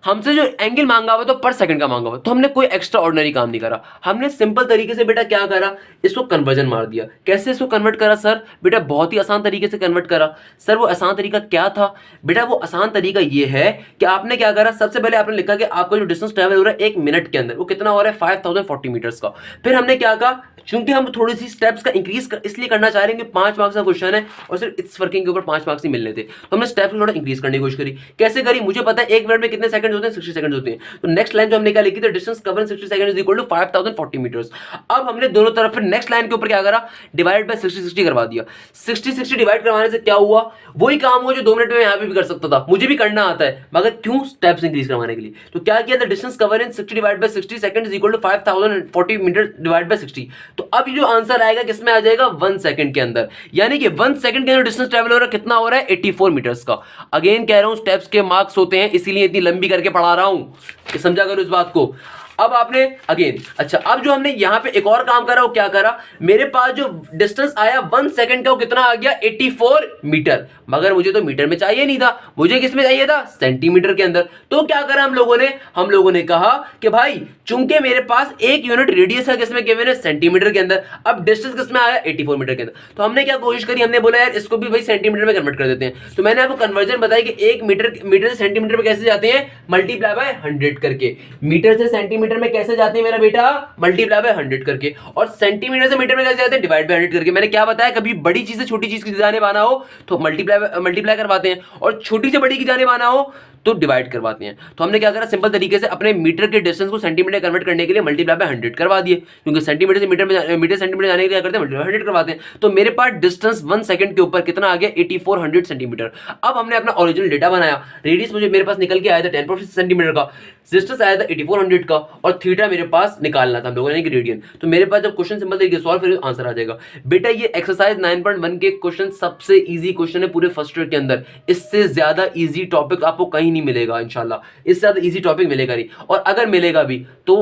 हमसे जो एंगल मांगा हुआ तो पर सेकंड का मांगा हुआ, तो हमने कोई एक्स्ट्रा ऑर्डिनरी काम नहीं करा, हमने सिंपल तरीके से बेटा क्या करा? इसको कन्वर्जन मार दिया। कैसे इसको कन्वर्ट करा सर? बेटा बहुत ही आसान तरीके से कन्वर्ट करा। सर वो आसान तरीका क्या था? बेटा वो आसान तरीका ये है कि आपने क्या करा? सबसे पहले आपने लिखा कि आपका जो डिस्टेंस ट्रेवल हो रहा है एक मिनट के अंदर वो कितना हो रहा है? 5040 मीटर्स का। फिर हमने क्या कहा? चूंकि हम थोड़ी सी स्टेप्स का इंक्रीज इसलिए करना चाह रहे हैं कि 5 मार्क्स का क्वेश्चन है और सिर्फ इस वर्किंग के ऊपर 5 मार्क्स ही मिलने थे, तो हमने स्टेप्स को थोड़ा इंक्रीज करने की कोशिश करी। कैसे करी? मुझे पता है एक मिनट में कितने सेकंड होते हैं? 60 सेकंड होते हैं। तो नेक्स्ट लाइन जो हमने क्या लिखी थी? Distance cover in 60 second is equal to 5040 metres. अब हमने दोनों तरफ फिर नेक्स्ट लाइन के ऊपर क्या करा? डिवाइड बाय 60 करवा दिया। 60 डिवाइड करवाने से क्या हुआ? वही काम हुआ जो 2 मिनट में यहां पे भी कर सकता था, मुझे भी करना आता है, मगर क्यों? स्टेप्स इंक्रीज करवाने के लिए। तो क्या किया था? Distance cover in 60 divide by 60 second is equal to 5040 metre divide by 60। तो अब ये जो आंसर आएगा किसमें आ जाएगा? 1 सेकंड के अंदर, यानी कि 1 सेकंड के अंदर डिस्टेंस ट्रेवल हो रहा है कितना हो रहा है? 84 मीटर्स का। अगेन कह रहा हूं स्टेप्स के मार्क्स होते हैं, इसीलिए इतनी लंबी करके पढ़ा रहा हूं, समझा करो इस बात को। अब आपने अगेन अच्छा, अब जो हमने यहां पे एक और काम करा वो क्या करा? मेरे पास जो डिस्टेंस आया 1 सेकंड का वो कितना आ गया? 84 मीटर, मगर मुझे तो मीटर में चाहिए नहीं था, मुझे किस में चाहिए था? सेंटीमीटर के अंदर। तो क्या करा हम लोगों ने कहा कि भाई चूंकि मेरे पास एक यूनिट रेडियस है किसमें गिवन है? सेंटीमीटर के अंदर, अब डिस्टेंस किसमें आया? 84 मीटर के अंदर। तो हमने क्या कोशिश करी? हमने बोला यार इसको भी भाई सेंटीमीटर में कन्वर्ट कर देते हैं। तो मैंने आपको कन्वर्जन बताया कि एक मीटर से सेंटीमीटर में कैसे जाते हैं? मल्टीप्लाई बाय 100 करके। मीटर से सेंटीमीटर में कैसे जाते हैं मेरा बेटा? मल्टीप्लाई बाय 100 करके। और सेंटीमीटर से मीटर में कैसे जाते हैं? डिवाइड बाय 100 करके। मैंने क्या बताया? कभी बड़ी चीज से छोटी चीज की जाने आना हो तो मल्टीप्लाई करवाते हैं, और छोटी से बड़ी की जाने आना हो तो डिवाइड करवाते हैं। तो हमने क्या करा? सिंपल तरीके से अपने मीटर के डिस्टेंस को सेंटीमीटर कन्वर्ट करने के लिए मल्टीप्लाई बाय 100 करवा दिए, क्योंकि सेंटीमीटर से मीटर सेंटीमीटर जाने के लिए क्या करते हैं? मल्टीप्लाई 100 करवाते हैं। तो मेरे पास डिस्टेंस 1 सेकंड के ऊपर कितना आ गया? 8400 सेंटीमीटर। अब हमने अपना ओरिजिनल डेटा बनाया। रेडियस मेरे पास निकल के आया था 10 सेंटीमीटर का, डिस्टेंस आया था 8400 का, और थीटा मेरे पास निकालना था हम लोगों ने कि रेडियन। तो मेरे पास जब क्वेश्चन सिंपल तरीके से सॉल्व करें आंसर आ जाएगा। बेटा ये एक्सरसाइज 9.1 के क्वेश्चन सबसे इजी क्वेश्चन है पूरे फर्स्ट ईयर के अंदर। इससे ज्यादा इजी टॉपिक आपको कहीं नहीं मिलेगा इंशाल्लाह, इससे ज्यादा इजी टॉपिक मिलेगा नहीं, और अगर मिलेगा भी तो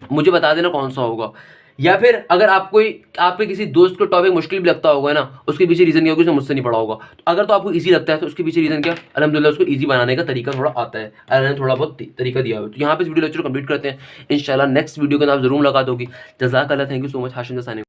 मुझे बता देना कौन सा होगा। या फिर अगर आपके किसी दोस्त को टॉपिक मुश्किल भी लगता होगा ना, उसके पीछे रीज़न क्या होगा, उसने मुझसे नहीं पढ़ा होगा। तो अगर तो आपको ईज़ी लगता है तो उसके पीछे रीज़न क्या, अल्हम्दुलिल्लाह उसको ईज़ी बनाने का तरीका थोड़ा आता है, अल्लाह ने थोड़ा बहुत तरीका दिया हुआ है। तो यहाँ पे इस वीडियो लेक्चर कंप्लीट करते हैं। इंशाल्लाह नेक्स्ट वीडियो के नाम ज़रूर मुलाकात होगी। जज़ाकल्लाह, thank you so much. Hashim Dassani.